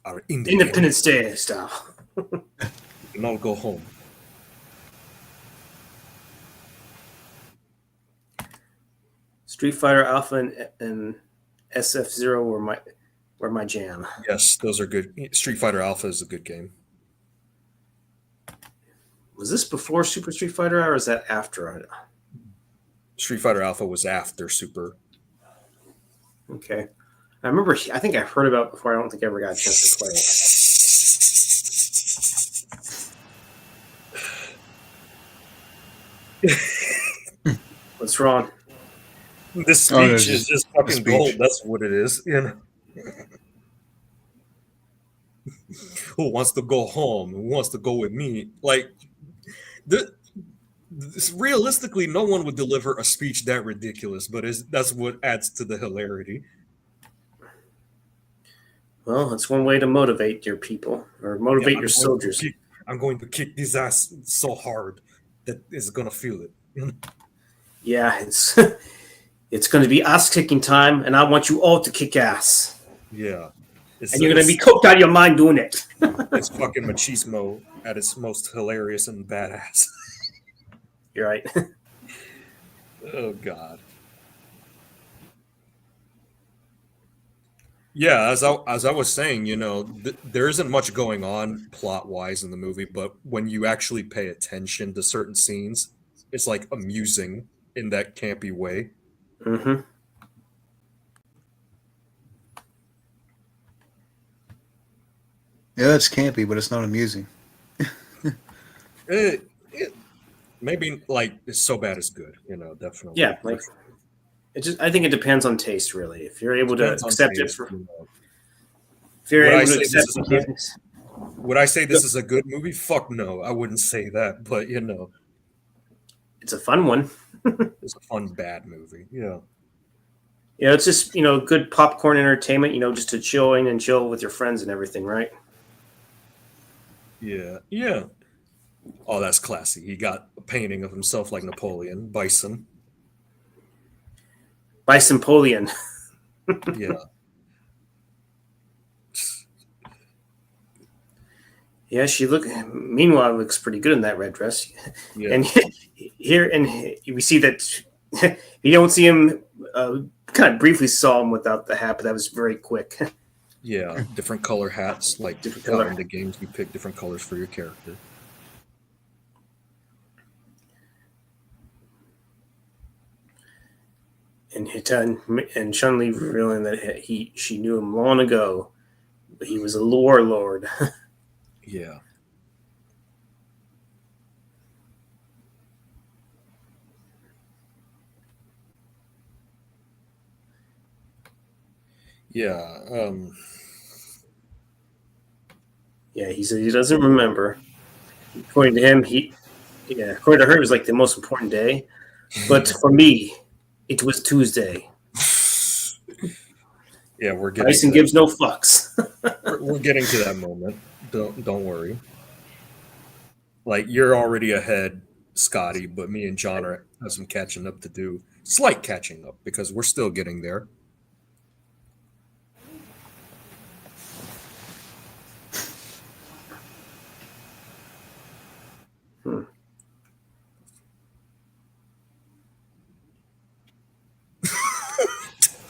Our Independence Day style. You can all go home. Street Fighter Alpha and SF0 were my jam. Yes, those are good. Street Fighter Alpha is a good game. Was this before Super Street Fighter or is that after? Street Fighter Alpha was after Super. Okay. I think I've heard about it before. I don't think I ever got a chance to play it. What's wrong? This speech is just fucking gold. That's what it is. Who wants to go home? Who wants to go with me? Like, realistically, no one would deliver a speech that ridiculous, but that's what adds to the hilarity. Well, that's one way to motivate your people or motivate your soldiers. I'm going to kick this ass so hard that it's going to feel it. Yeah, it's going to be ass kicking time, and I want you all to kick ass. Yeah. And you're going to be coked out of your mind doing it. It's fucking machismo at its most hilarious and badass. You're right. Oh, God. Yeah, as I was saying, there isn't much going on plot-wise in the movie, but when you actually pay attention to certain scenes, it's like amusing in that campy way. Mm-hmm. Yeah, it's campy, but it's not amusing. Maybe like it's so bad it's good, definitely. Yeah, like I think it depends on taste, really. If you're able to Depends on accept it taste, for, you know. if you're Would I able to say this accept is a good? mechanics, Would I say this is a good movie? Fuck no, I wouldn't say that. But you know, it's a fun one. it's a fun bad movie. Yeah. It's just good popcorn entertainment. Just to chill in and chill with your friends and everything, right? Yeah. Yeah. Oh, that's classy. He got a painting of himself like Napoleon, Bison. Bicentennial. Yeah. Yeah, Meanwhile, looks pretty good in that red dress. Yeah. And we see that you don't see him. Kind of briefly saw him without the hat, but that was very quick. Yeah. Different color hats. Like Different how color. in the games you pick different colors for your character. And Chun-Li revealing that she knew him long ago, but he was a warlord. Yeah. Yeah. Yeah, he said he doesn't remember. According to him, according to her, it was like the most important day. But for me, it was Tuesday. Yeah, we're getting Bison gives no fucks. we're getting to that moment. Don't worry. Like you're already ahead, Scotty, but me and John have some catching up to do. Slight catching up because we're still getting there.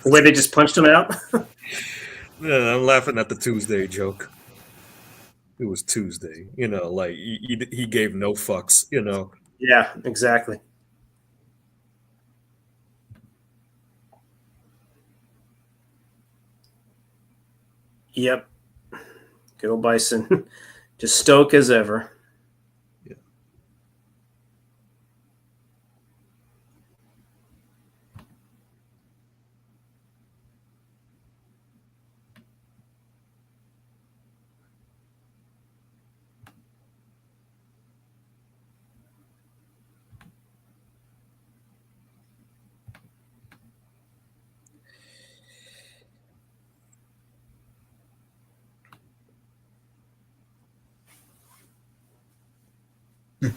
The way they just punched him out. Yeah, I'm laughing at the Tuesday joke. It was Tuesday, like he gave no fucks, Yeah, exactly. Yep. Good old Bison. Just stoic as ever. Yeah.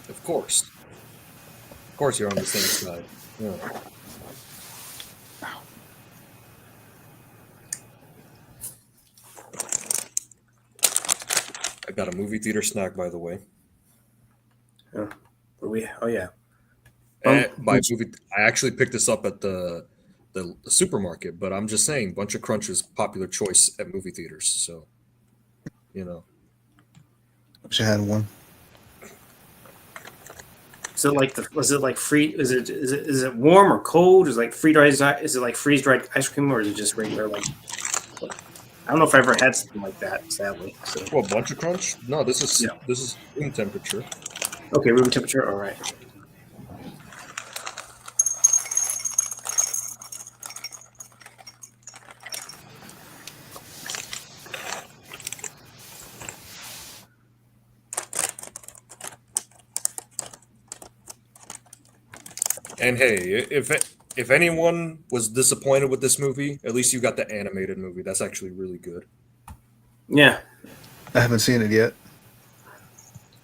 Of course. Of course you're on the same side. Yeah. I got a movie theater snack, by the way. Oh yeah. By movie, I actually picked this up at the supermarket, but I'm just saying, Bunch of Crunch is popular choice at movie theaters. So, Wish I had one. Was it like free? Is it warm or cold? Is it like free dried? Is it like freeze dried ice cream, or is it just regular? I don't know if I ever had something like that. Sadly. So. Well, Bunch of Crunch? No, this is Yeah. this is room temperature. Okay, room temperature. All right. And hey, if anyone was disappointed with this movie, at least you got the animated movie. That's actually really good. Yeah. I haven't seen it yet.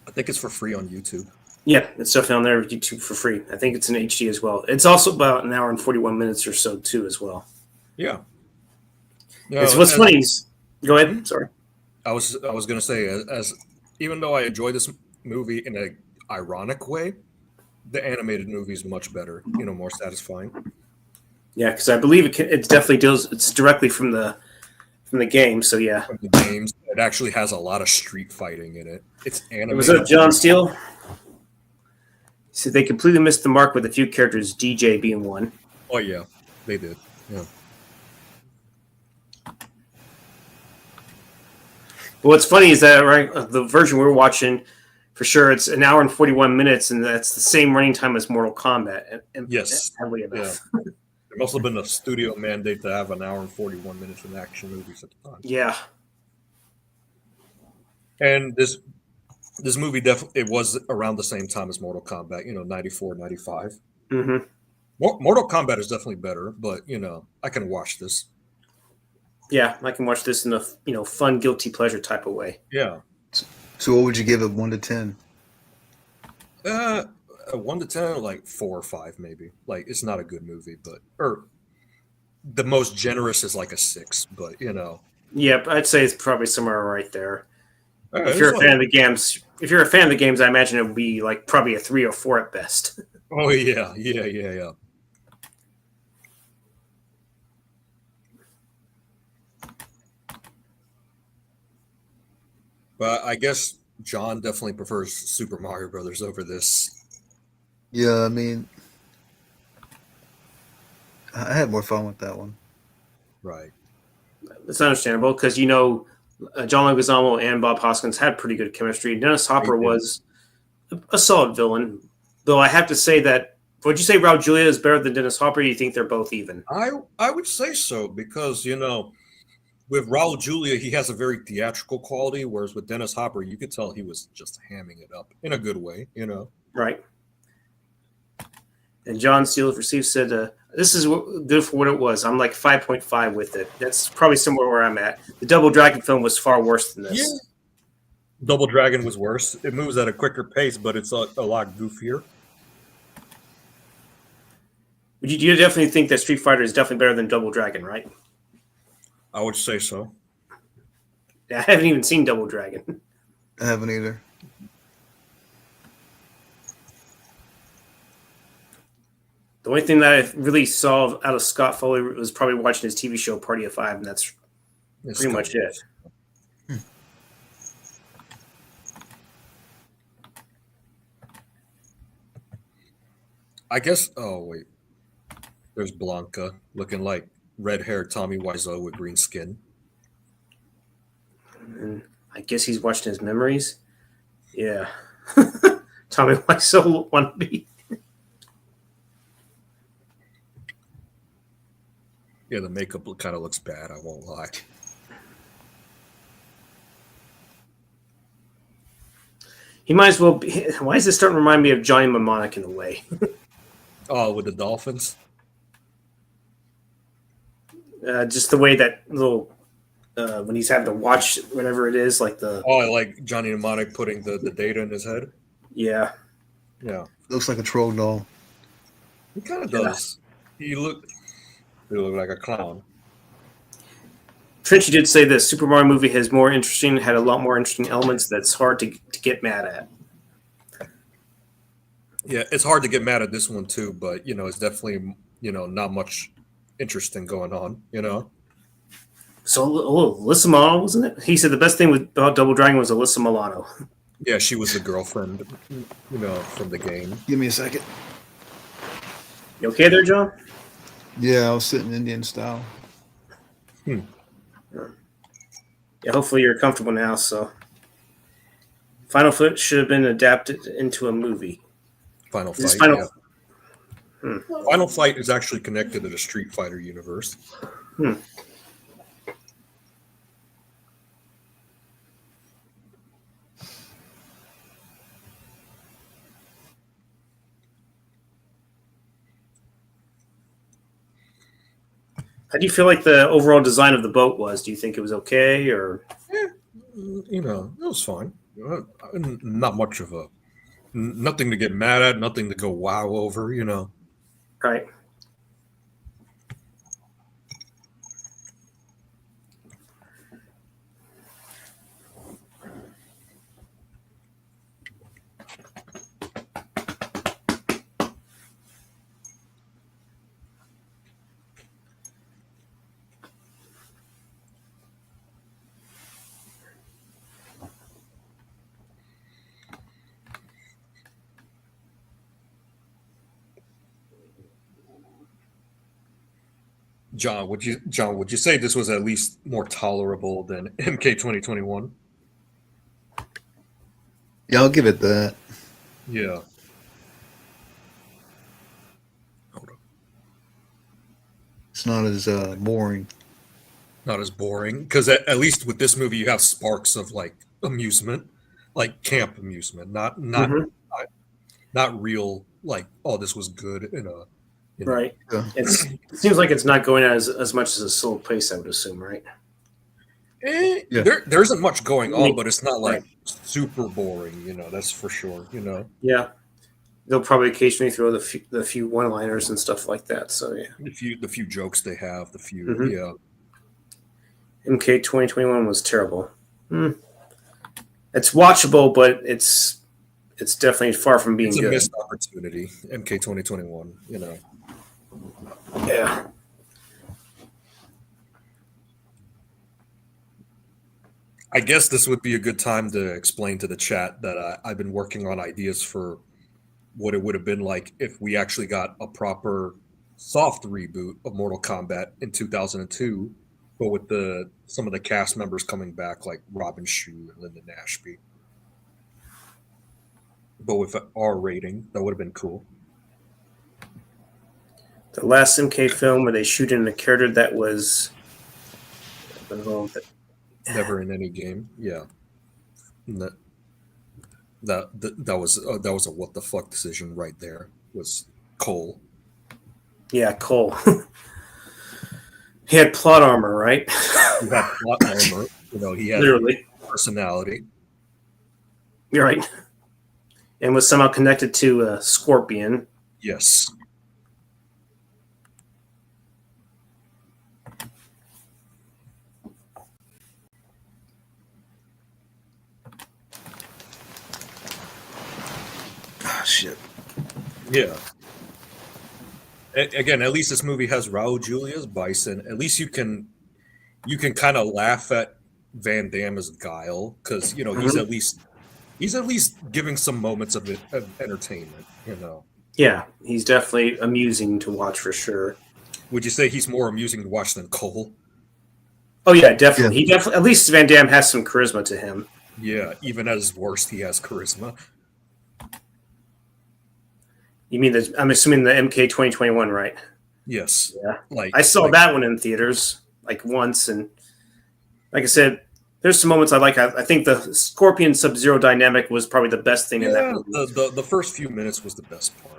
I think it's for free on YouTube. Yeah, it's stuff on there YouTube for free. I think it's in HD as well. It's also about an hour and 41 minutes or so too as well. Yeah. It's what's funny is, go ahead. Sorry. I was gonna say as even though I enjoy this movie in a ironic way, the animated movie is much better. More satisfying. Yeah, because I believe it definitely deals. It's directly from the game. So yeah. From the games, it actually has a lot of street fighting in it. It's animated. What's up, John Steele? He said they completely missed the mark with a few characters, DJ being one. Oh yeah, they did. Yeah. But what's funny is that the version we're watching, for sure, it's an hour and 41 minutes, and that's the same running time as Mortal Kombat. And Yes. heavily enough. Yeah. There must have been a studio mandate to have an hour and 41 minutes in action movies at the time. Yeah. And this movie definitely it was around the same time as Mortal Kombat, 94, 95. Mm-hmm. Mortal Kombat is definitely better, but I can watch this. Yeah, I can watch this in a fun, guilty pleasure type of way. Yeah. So what would you give it 1 to 10? A 1 to 10, like 4 or 5, maybe. Like it's not a good movie, or the most generous is like a 6, but Yep, I'd say it's probably somewhere right there. If it's you're a like- fan of the games, I imagine it would be like probably a 3 or 4 at best. Oh yeah. But I guess John definitely prefers Super Mario Brothers over this. Yeah, I mean, I had more fun with that one. Right. It's understandable because John Leguizamo and Bob Hoskins had pretty good chemistry. Dennis Hopper They did. was a solid villain, though I have to say that. Would you say Raul Julia is better than Dennis Hopper? Or do you think they're both even? I would say so because with Raul Julia he has a very theatrical quality, whereas with Dennis Hopper you could tell he was just hamming it up in a good way. Right. And John Steele received said, "This is good for what it was. I'm like 5.5 with it. That's probably somewhere where I'm at. The Double Dragon film was far worse than this." Yeah. Double Dragon was worse. It moves at a quicker pace, but it's a lot goofier. You definitely think that Street Fighter is definitely better than Double Dragon, right? I would say so. I haven't even seen Double Dragon. I haven't either. The only thing that I really saw out of Scott Foley was probably watching his TV show Party of Five, and that's It's pretty much it. I guess. Oh wait, there's Blanca looking like red-haired Tommy Wiseau with green skin. And I guess he's watching his memories. Yeah. Tommy Wiseau wannabe. Yeah, the makeup kind of looks bad. I won't lie. He might as well be. Why is this starting to remind me of Johnny Mnemonic in a way? Oh, with the dolphins. Just the way that little when he's having to watch whatever it is, like the Oh, I like Johnny Mnemonic putting the data in his head. yeah. Yeah, Looks like a troll doll. he kind of Yeah. does. He look like a clown. Trenchy did say the Super Mario movie had a lot more interesting elements that's hard to get mad at. Yeah, it's hard to get mad at this one too, but it's definitely not much interesting going on. So, Alyssa Milano, wasn't it? He said the best thing about Double Dragon was Alyssa Milano. Yeah, she was the girlfriend, from the game. Give me a second. You okay there, John? Yeah, I was sitting Indian style. Yeah, hopefully you're comfortable now. So, Final Fight should have been adapted into a movie. Final This Fight. Final- Yeah. Final Fight is actually connected to the Street Fighter universe. How do you feel like the overall design of the boat was? Do you think it was okay, or It was fine. Not much of nothing to get mad at, nothing to go wow over. right? John, would you say this was at least more tolerable than MK 2021? Yeah, I'll give it that. Yeah. Hold on. It's not as boring. Not as boring because at least with this movie you have sparks of like amusement, like camp amusement, Mhm. not real like oh this was good in a Right. Yeah. It seems like it's not going as much as a slow pace, I would assume, right? Yeah. There isn't much going on, Me- but it's not like right. super boring. That's for sure. Yeah. They'll probably occasionally throw the few one-liners and stuff like that. So yeah. The few jokes they have, the few Mhm. yeah. MK 2021 was terrible. It's watchable, but it's definitely far from being It's a good. missed opportunity. MK 2021. Yeah. I guess this would be a good time to explain to the chat that I've been working on ideas for what it would have been like if we actually got a proper soft reboot of Mortal Kombat in 2002, but with some of the cast members coming back, like Robin Shue and Lyndon Ashby. But with an R rating, that would have been cool. The last MK film where they shoot in a character that was Never in any game, yeah. And that was a what the fuck decision right there. Was Cole. yeah, Cole. He had plot armor, right? He had plot armor. He had Literally. personality. You're right. And was somehow connected to Scorpion. Yes. Ah, shit. Yeah. Again, at least this movie has Raul Julia's Bison. At least you can kind of laugh at Van Damme as Guile because he's at least giving some moments of entertainment. Yeah, he's definitely amusing to watch for sure. Would you say he's more amusing to watch than Cole? Oh yeah, definitely. Yeah. He definitely, at least Van Damme has some charisma to him. Yeah, even at his worst, he has charisma. You mean I'm assuming the MK 2021, right? Yes. Yeah. Like I saw that one in theaters like once, and like I said, there's some moments I like. I think the Scorpion Sub-Zero dynamic was probably the best thing in that movie. The first few minutes was the best part.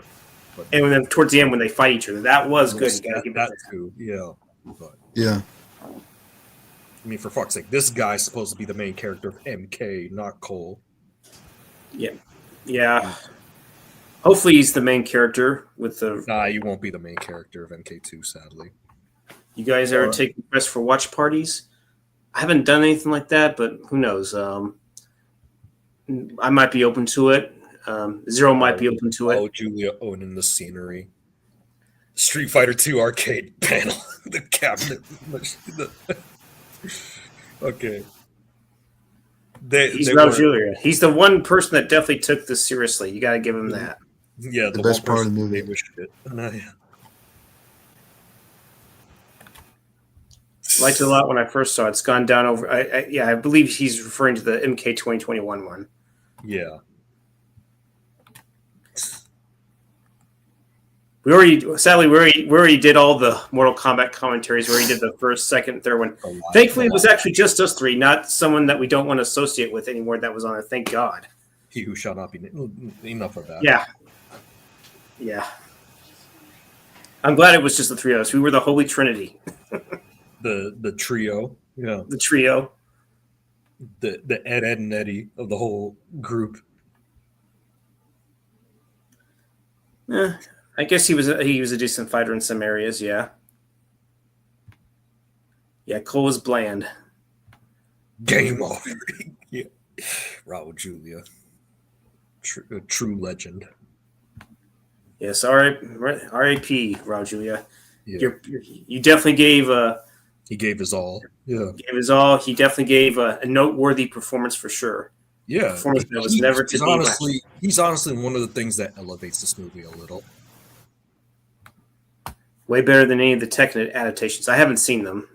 But And then towards the end when they fight each other, that was good. You gotta give it that too, yeah. But Yeah. I mean, for fuck's sake, this guy's supposed to be the main character of MK, not Cole. Yeah. Hopefully he's the main character with the. Nah, you won't be the main character of MK2, sadly. You guys ever take requests for watch parties? I haven't done anything like that, but who knows? I might be open to it. Zero might be open to it. Oh, Julia owning the scenery. Street Fighter 2 arcade panel. The cabinet. Okay. He's Raul Julia. He's the one person that definitely took this seriously. You got to give him that. Yeah, The best part of the movie. Liked it a lot when I first saw it. It's gone down over. I believe he's referring to the MK 2021 one. Yeah. We already did all the Mortal Kombat commentaries. We already did the first, second, third one. Thankfully, it was actually just us three, not someone that we don't want to associate with anymore that was on it. Thank God. He who shall not be enough of that. Yeah. I'm glad it was just the three of us. We were the Holy Trinity. The trio. Yeah. The trio. The Ed and Eddie of the whole group. I guess he was a decent fighter in some areas. Yeah. Yeah, Cole was bland. Game over. Yeah. Raul Julia. True legend. Yes, R.I.P. Raul Julia. Yeah. You definitely gave He gave his all. Yeah. gave his all. He definitely gave a noteworthy performance for sure. Yeah. Performance that was never to be. He's honestly one of the things that elevates this movie a little. Way better than any of the Tekken adaptations. I haven't seen them.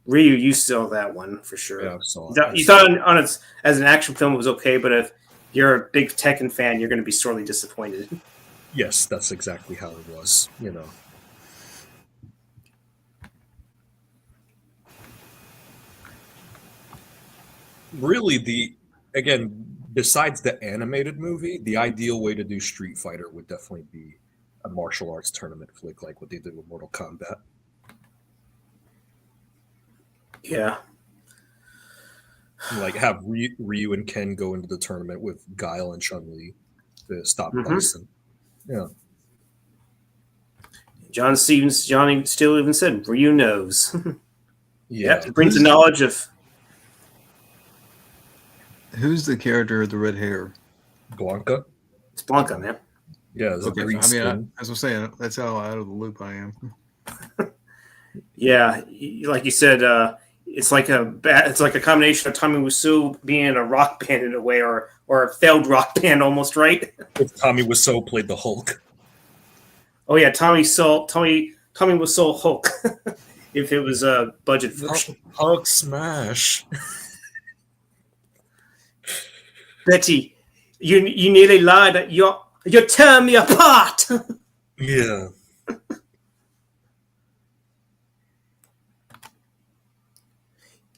Ryu, you saw that one for sure. Yeah, I saw it. You thought on its as an action film it was okay, but if you're a big Tekken fan, you're going to be sorely disappointed. Yes, that's exactly how it was. really besides the animated movie, the ideal way to do Street Fighter would definitely be a martial arts tournament flick like what they did with Mortal Kombat. Yeah. Like have Ryu and Ken go into the tournament with Guile and Chun-Li to stop Mhm. Bison. Yeah. Johnny still even said, Ryu knows. Yeah. Yep, it brings the knowledge of Who's the character with the red hair? Blanca. it's Blanca, man. Yeah, there's a green I mean, skin. as I'm saying, that's how out of the loop I am. Yeah, like you said, it's like a combination of Tommy Wiseau being in a rock band in a way, or a failed rock band almost, right? If Tommy Wiseau played the Hulk. Oh yeah, Tommy Wiseau Hulk. If it was a budget version. Hulk smash. Betty, you nearly lied. You tear me apart. Yeah.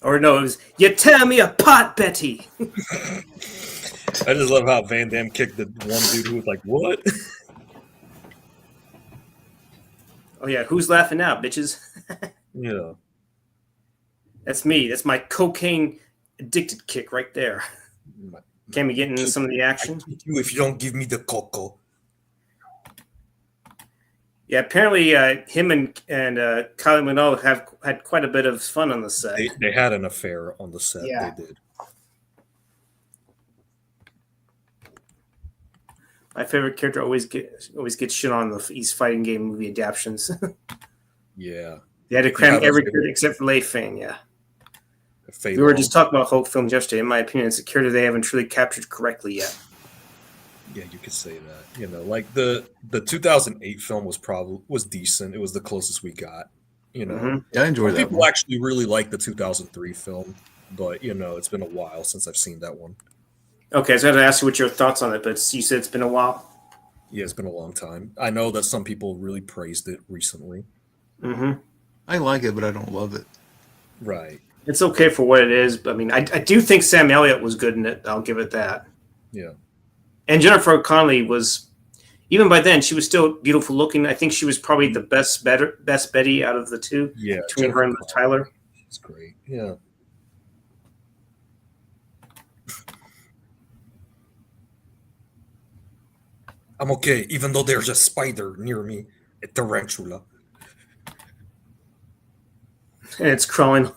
Or no, it was you tear me apart, Betty. I just love how Van Damme kicked the one dude who was like, "What?" Oh yeah, who's laughing now, bitches? Yeah. That's me. That's my cocaine addicted kick right there. Can we get into some of the action? You if you don't give me the cocoa. Yeah, apparently him and Kylie Minogue have had quite a bit of fun on the set. They had an affair on the set. Yeah. They did. My favorite character always gets shit on these fighting game movie adaptations. Yeah. They had to cram Yeah, every that's- character except for Lei Fang. Yeah, Fei we were Long. just talking about Hulk films yesterday. In my opinion, it's a character they haven't truly captured correctly yet. Yeah, you could say that. You know, like the 2008 film was decent. It was the closest we got. You know, Mhm. Yeah, I enjoyed that people one. actually really like the 2003 film, but you know, it's been a while since I've seen that one. Okay, so I had to ask you what your thoughts on it, but you said it's been a while. Yeah, it's been a long time. I know that some people really praised it recently. Mm-hmm. I like it, but I don't love it. Right. It's okay for what it is. But I mean, I do think Sam Elliott was good in it. I'll give it that. Yeah. And Jennifer Connelly was, even by then, she was still beautiful looking. I think she was probably the best Betty out of the two, Yeah. between her and Tyler. It's great. Yeah. I'm okay, even though there's a spider near me, a tarantula And it's crawling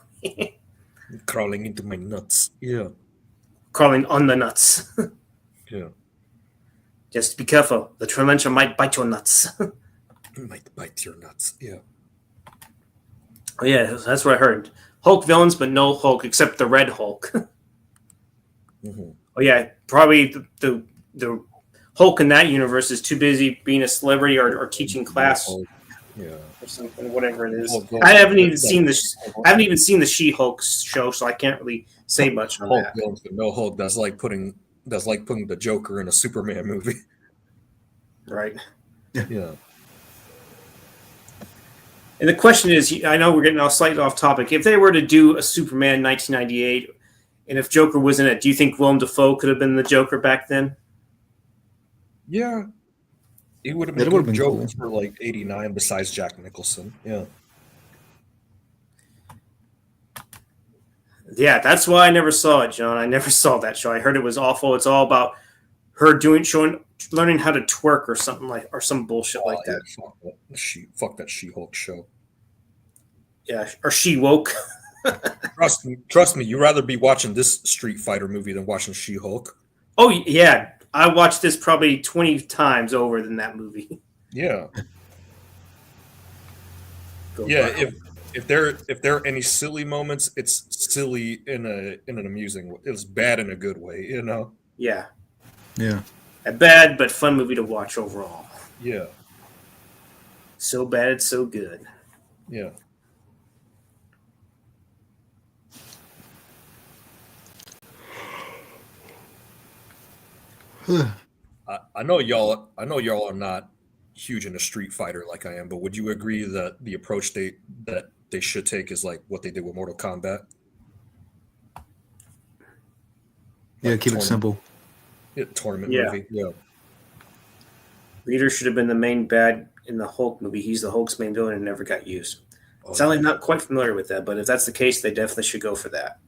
crawling into my nuts. Yeah. on the nuts. Yeah. Just be careful. The tarantula might bite your nuts. It might bite your nuts. Yeah. Oh yeah, that's what I heard. Hulk villains, but no Hulk except the Red Hulk. Mm-hmm. Oh yeah, probably the Hulk in that universe is too busy being a celebrity or teaching class Yeah. or something, whatever it is. Hulk- I haven't even seen the She-Hulk show, so I can't really say much on Hulk that. villains, but no Hulk. That's like putting the Joker in a Superman movie. Right. Yeah. And the question is, I know we're getting slightly off topic. If they were to do a Superman 1998, and if Joker was in it, do you think Willem Dafoe could have been the Joker back then? Yeah. He would have That been would've good been Joker cool. for like 89 besides Jack Nicholson. Yeah. Yeah, that's why I never saw it, John. I never saw that show. I heard it was awful. It's all about her learning how to twerk or something or some bullshit like that. Fuck that She-Hulk show. Yeah, or she woke. Trust me, you'd rather be watching this Street Fighter movie than watching She-Hulk. Oh yeah, I watched this probably 20 times over than that movie. Yeah. Go Yeah, back. if there are any silly moments, it's silly in an amusing way. It's bad in a good way, you know? Yeah, Yeah. a bad but fun movie to watch overall. Yeah. So bad it's so good. Yeah. I know y'all are not huge into Street Fighter like I am, but would you agree that the approach that they should take is like what they did with Mortal Kombat? Yeah, keep it tournament- simple. Tournament Yeah. movie. Yeah. Reader should have been the main bad in the Hulk movie. He's the Hulk's main villain and never got used. Oh, Sound like I'm not quite familiar with that, but if that's the case, they definitely should go for that.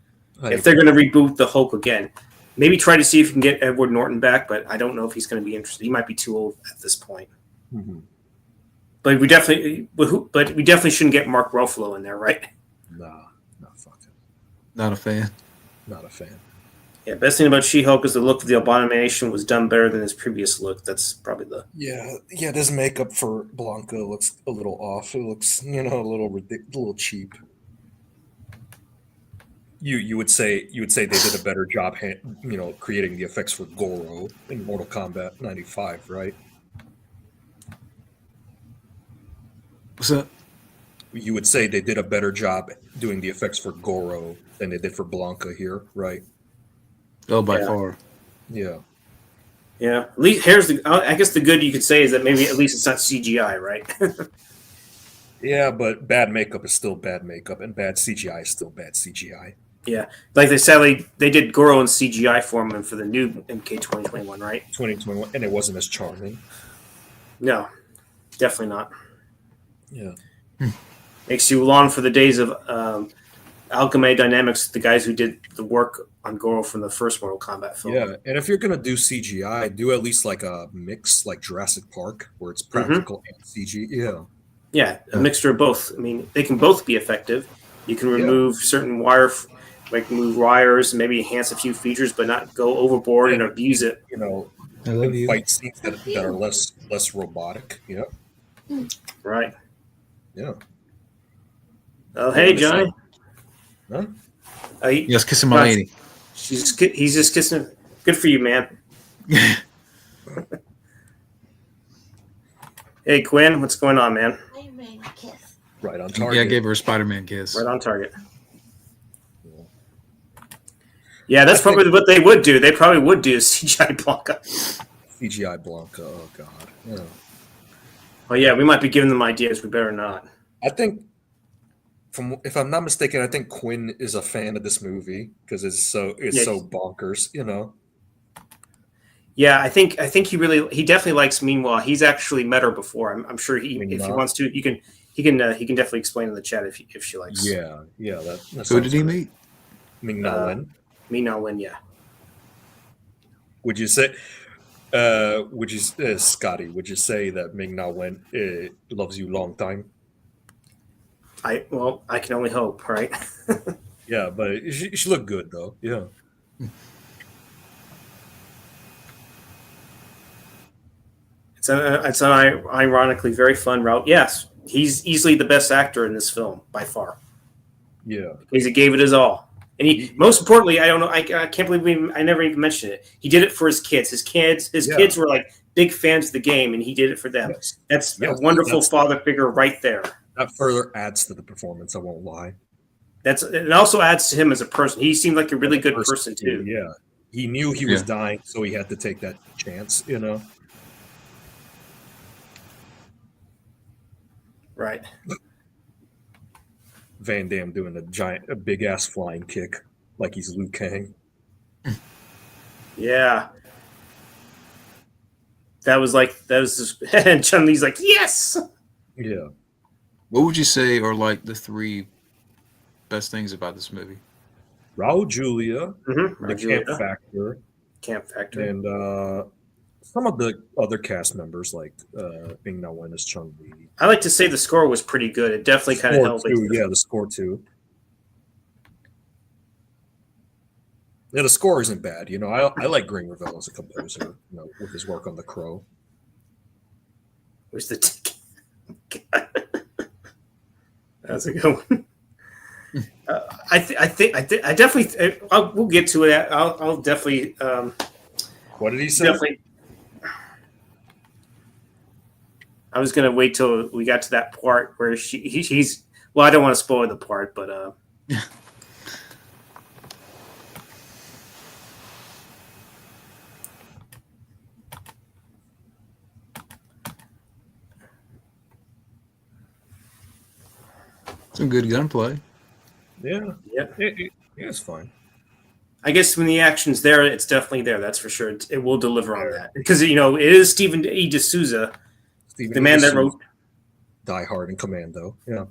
I If they're going to reboot the Hulk again, maybe try to see if you can get Edward Norton back, but I don't know if he's going to be interested. He might be too old at this point. Mhm. But we definitely shouldn't get Mark Ruffalo in there, right? Nah, not fucking. Not a fan. Not a fan. Yeah, best thing about She-Hulk is the look of the Abomination was done better than his previous look. That's probably the Yeah. This makeup for Blanca looks a little off. It looks, a little a little cheap. You would say they did a better job, creating the effects for Goro in Mortal Kombat 95, right? What's up? You would say they did a better job doing the effects for Goro than they did for Blanca here, right? Oh, by Yeah. far. Yeah. yeah. At least I guess the good you could say is that maybe at least it's not CGI, right? Yeah, but bad makeup is still bad makeup, and bad CGI is still bad CGI. Yeah, like they did Goro in CGI form and for the new MK 2021, right? 2021, and it wasn't as charming. No, definitely not. Yeah. Makes you long for the days of Alchemy Dynamics, the guys who did the work on Goro from the first Mortal Kombat film. Yeah, and if you're gonna do CGI, do at least like a mix, like Jurassic Park, where it's practical and CG. Yeah, Yeah, a mixture of both. I mean, they can both be effective. You can remove certain move wires, maybe enhance a few features, but not go overboard and abuse it. I love you. fight scenes that are less robotic. Yeah, Right. yeah. Oh, hey, Johnny. Huh? Yes, kissing my lady. He's just kissing. Good for you, man. Hey, Quinn, what's going on, man? I made a kiss. Right on Yeah, target. I gave her a Spider-Man kiss. Right on target. Yeah, that's probably what they would do. They probably would do CGI Blanca. CGI Blanca. Oh God. Yeah. Oh yeah, we might be giving them ideas. We better not. I think, if I'm not mistaken, I think Quinn is a fan of this movie because it's so bonkers. Yeah, I think he definitely likes. Meanwhile, he's actually met her before. I'm sure if he wants to, he can definitely explain in the chat if she likes. Yeah. That Who did he meet? Ming Na Wen. Me now win, yeah. Would you say, Scotty, would you say that Ming Na Wen loves you long time? I can only hope, right? Yeah, but she looked good though. Yeah. It's an ironically very fun route. Yes, he's easily the best actor in this film by far. Yeah. Because he gave it his all, and most importantly, I don't know, I can't believe I never even mentioned it. He did it for his kids. His kids were like big fans of the game, and he did it for them. Yes. That's a wonderful father figure right there. That further adds to the performance. I won't lie. It also adds to him as a person. He seemed like a really good person too. Yeah. He knew he was dying, so he had to take that chance. Right. Van Damme doing a big ass flying kick like he's Ryu Kang. Yeah. That was just, and Chun-Li's like, yes. Yeah. What would you say are like the three best things about this movie? Raul Julia, Mm-hmm. the Camp Factor. and some of the other cast members like Ming Na Wen as Chun-Li. I like to say the score was pretty good. It definitely kind of held. The score too. Yeah, the score isn't bad. I like Green Revelle as a composer. With his work on The Crow. Where's the ticket? That's a good one. I definitely. We'll get to it. I'll definitely. What did he say? Definitely. I was gonna wait till we got to that part where he's. Well, I don't want to spoil the part, but. Some good gunplay. Yeah. Yeah. It's fine. I guess when the action's there, it's definitely there. That's for sure. It will deliver on that because it is Stephen E. D'Souza, the man that wrote Die Hard and Commando. Yeah,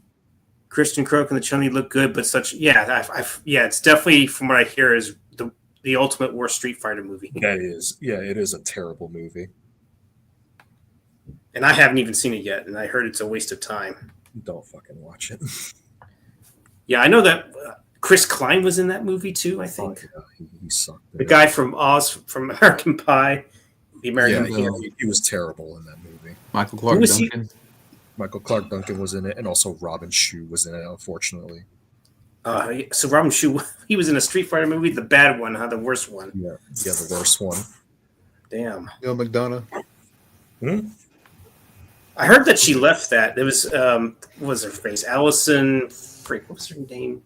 Christian Croak and the Chun-Li look good, but it's definitely from what I hear is the ultimate worst Street Fighter movie. that is. Yeah, it is a terrible movie. And I haven't even seen it yet, and I heard it's a waste of time. Don't fucking watch it. Yeah, I know that Chris Klein was in that movie too. I think He sucked. the guy from Oz, from American Pie, the American. Yeah, he was terrible in that movie. Michael Clark Duncan. Michael Clark Duncan was in it, and also Robin Shou was in it. Unfortunately. So Robin Shou, he was in a Street Fighter movie, the bad one, the worst one. Yeah, the worst one. Damn. Neil McDonough. I heard that she left that. It was what was her face? Allison. What was her name?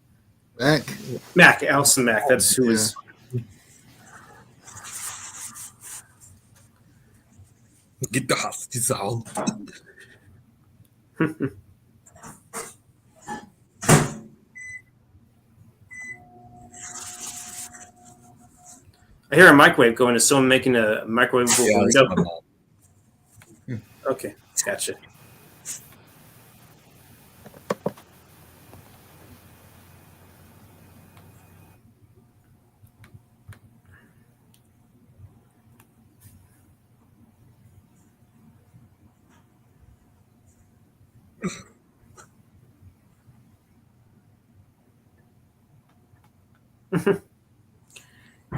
Mac. Allison Mack. That's who was. Get the house out. I hear a microwave going. Is someone making a microwave window? Okay, gotcha.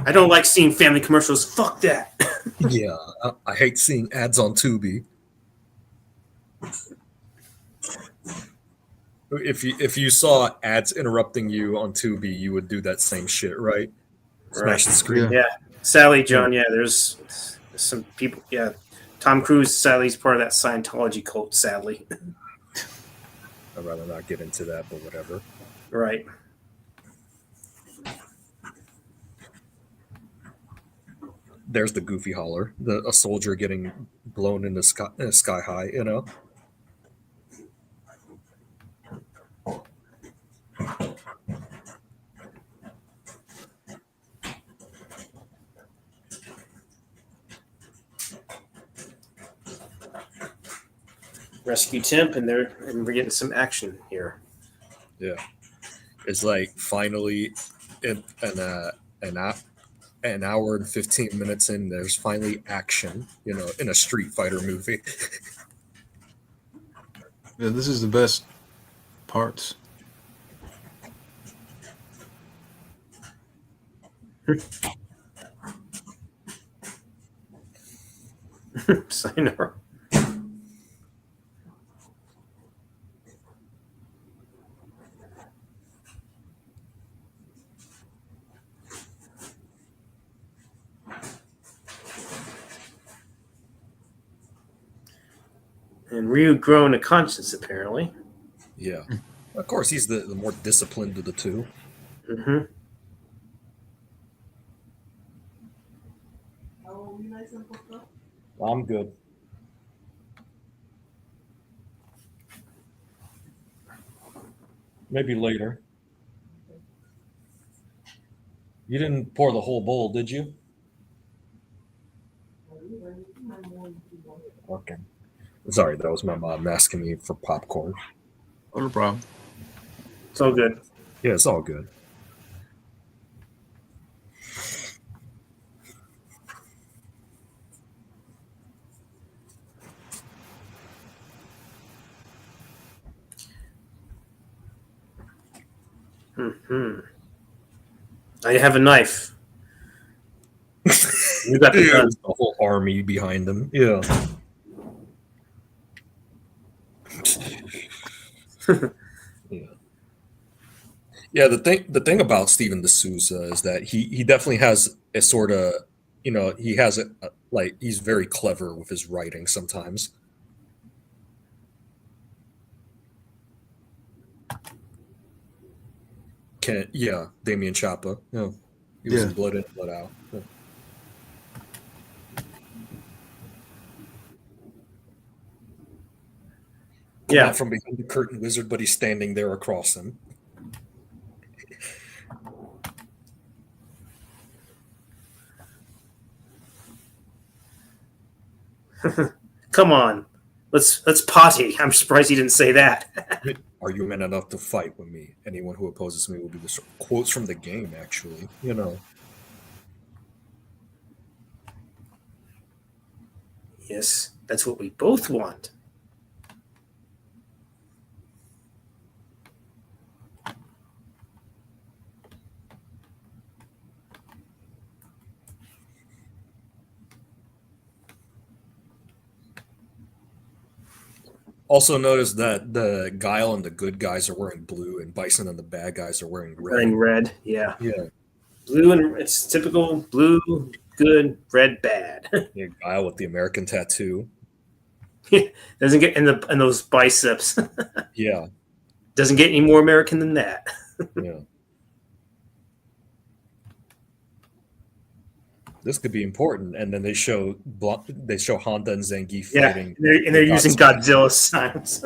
I don't like seeing family commercials. Fuck that. Yeah, I hate seeing ads on Tubi. If you saw ads interrupting you on Tubi, you would do that same shit, right? Smash the screen. Yeah. Sadly, John, there's some people, Tom Cruise, sadly, is part of that Scientology cult, sadly. I'd rather not get into that, but whatever. Right. There's the goofy holler, a soldier getting blown in the sky high, Rescue Temp, and we're getting some action here. Yeah, it's like finally an hour and 15 minutes in, there's finally action, in a Street Fighter movie. Yeah, this is the best parts. Sayonara. And Ryu grown a conscience, apparently. Yeah. Of course, he's the more disciplined of the two. Mm-hmm. I'm good. Maybe later. You didn't pour the whole bowl, did you? Okay. Sorry, that was my mom asking me for popcorn. Oh, no problem. It's all good. Yeah, it's all good. Mm-hmm. I have a knife. You got the gun. The whole army behind him. Yeah. Yeah, the thing about Stephen D'Souza is that he definitely has a sort of, he has he's very clever with his writing sometimes. Damien Chapa. Yeah. He was in Blood In, Blood Out. Yeah. Not from behind the curtain wizard, but he's standing there across him. Come on, let's potty. I'm surprised he didn't say that. Are you man enough to fight with me? Anyone who opposes me will be destroyed. Quotes from the game, actually. Yes, that's what we both want. Also notice that the Guile and the good guys are wearing blue, and Bison and the bad guys are wearing red. Wearing red, yeah. Yeah. Blue, and it's typical blue, good, red, bad. Yeah, Guile with the American tattoo. Doesn't get in those biceps. Yeah. Doesn't get any more American than that. Yeah. This could be important, and then they show Honda and Zangief fighting. and they're using Godzilla signs.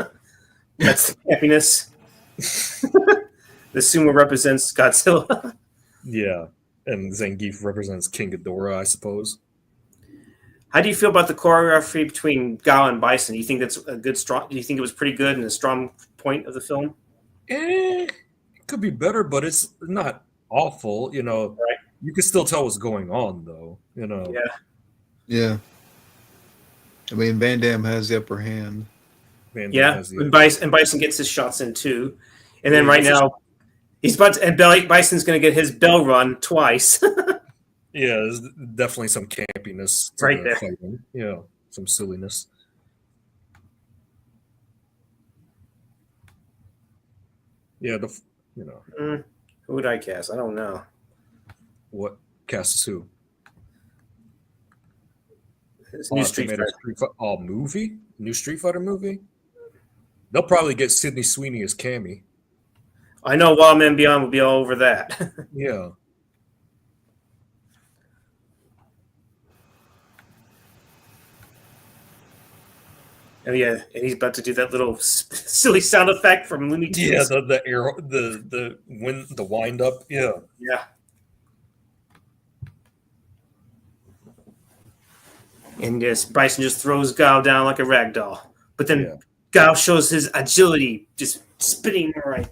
That's happiness. The sumo represents Godzilla. Yeah, and Zangief represents King Ghidorah, I suppose. How do you feel about the choreography between Gao and Bison? Do you think that's a good strong? Do you think it was pretty good and a strong point of the film? It could be better, but it's not awful. Right. You can still tell what's going on, though. Yeah. Yeah. I mean, Van Damme has the upper hand. And Bison gets his shots in too, and then right now he's about to, and Bison's going to get his bell run twice. Yeah, there's definitely some campiness to right the there. fighting. Yeah, some silliness. Yeah, Who would I cast? I don't know. What cast is who? It's new Street Fighter. Movie? New Street Fighter movie? They'll probably get Sydney Sweeney as Cammy. I know Wild Man Beyond will be all over that. Yeah. And yeah, and he's about to do that little silly sound effect from Looney Tunes. Yeah, the arrow, the wind up. Yeah. Yeah. And yes, Bison just throws Gao down like a rag doll. But then Gao shows his agility, just spinning right.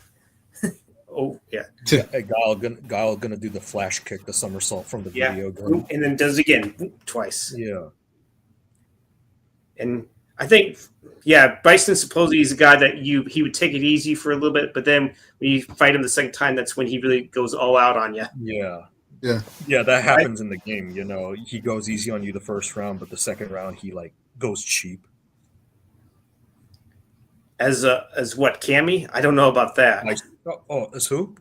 Oh, yeah. Hey, Guile gonna do the flash kick, the somersault from the video game. And then does it again twice. Yeah. And I think, Bison supposedly is a guy that he would take it easy for a little bit, but then when you fight him the second time, that's when he really goes all out on you. Yeah. Yeah. Yeah, that happens in the game, He goes easy on you the first round, but the second round he goes cheap. As what, Cammy? I don't know about that. As who?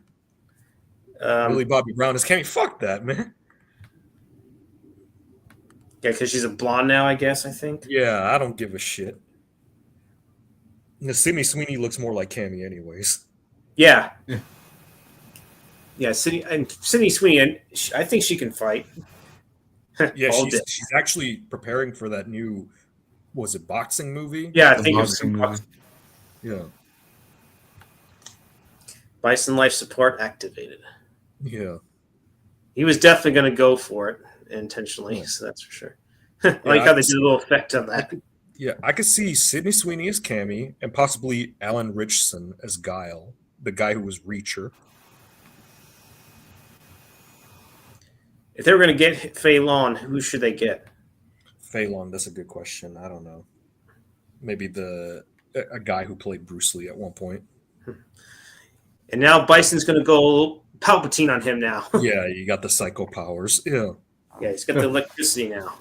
Millie Bobby Brown is Cammy. Fuck that, man. Yeah, because she's a blonde now, I guess, I think. Yeah, I don't give a shit. Sydney Sweeney looks more like Cammy anyways. Yeah. Yeah, Sydney Sweeney, and I think she can fight. Yeah, she's actually preparing for that new, was it boxing movie? Yeah, I think it was some boxing. Yeah. Bison life support activated. Yeah. He was definitely going to go for it intentionally, so that's for sure. I like how they did a little effect on that. I could see Sydney Sweeney as Cammy and possibly Alan Richardson as Guile, the guy who was Reacher. If they were going to get Fei Long, who should they get? Fei Long, that's a good question. I don't know. Maybe a guy who played Bruce Lee at one point. And now Bison's going to go Palpatine on him now. Yeah, you got the psycho powers. Yeah. Yeah, he's got the electricity now.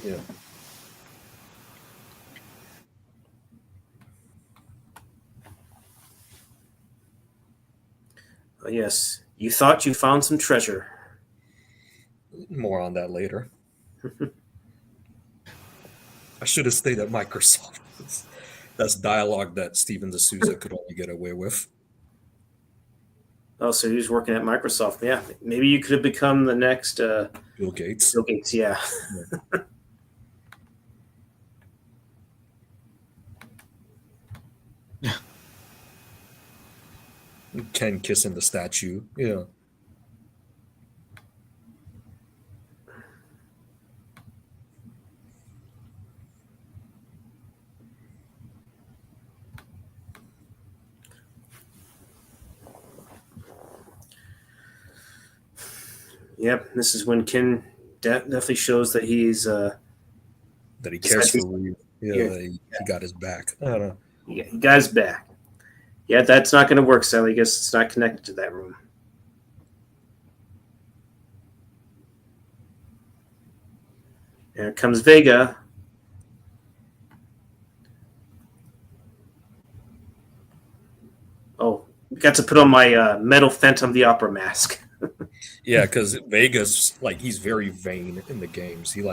Yeah. Oh, yes. You thought you found some treasure. More on that later. I should have stayed at Microsoft. That's dialogue that Steven D'Souza could only get away with. Oh, so he was working at Microsoft. Yeah, maybe you could have become the next Bill Gates. Bill Gates, yeah. Ken kissing the statue. Yeah. Yep, this is when Ken definitely shows that he's that he cares Exactly. for Ryu. Yeah, Yeah. he got his back. I don't know. he got his back. Yeah, that's not going to work, Sally. I guess it's not connected to that room. Here comes Vega. Oh, got to put on my metal Phantom of the Opera mask. Yeah, because Vega's like he's very vain in the games. He's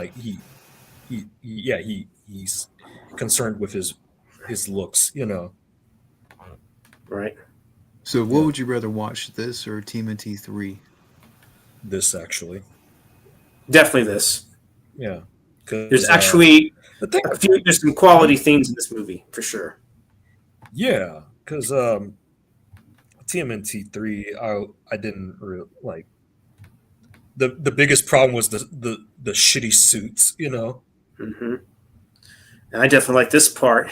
concerned with his looks. You know. Right. So, what Yeah. would you rather watch, this or TMNT 3? This actually. Definitely this. Yeah. There's actually the thing. there's some quality themes in this movie for sure. Yeah, because TMNT 3, I didn't really like. The biggest problem was the shitty suits. You know. hmm And I definitely like this part.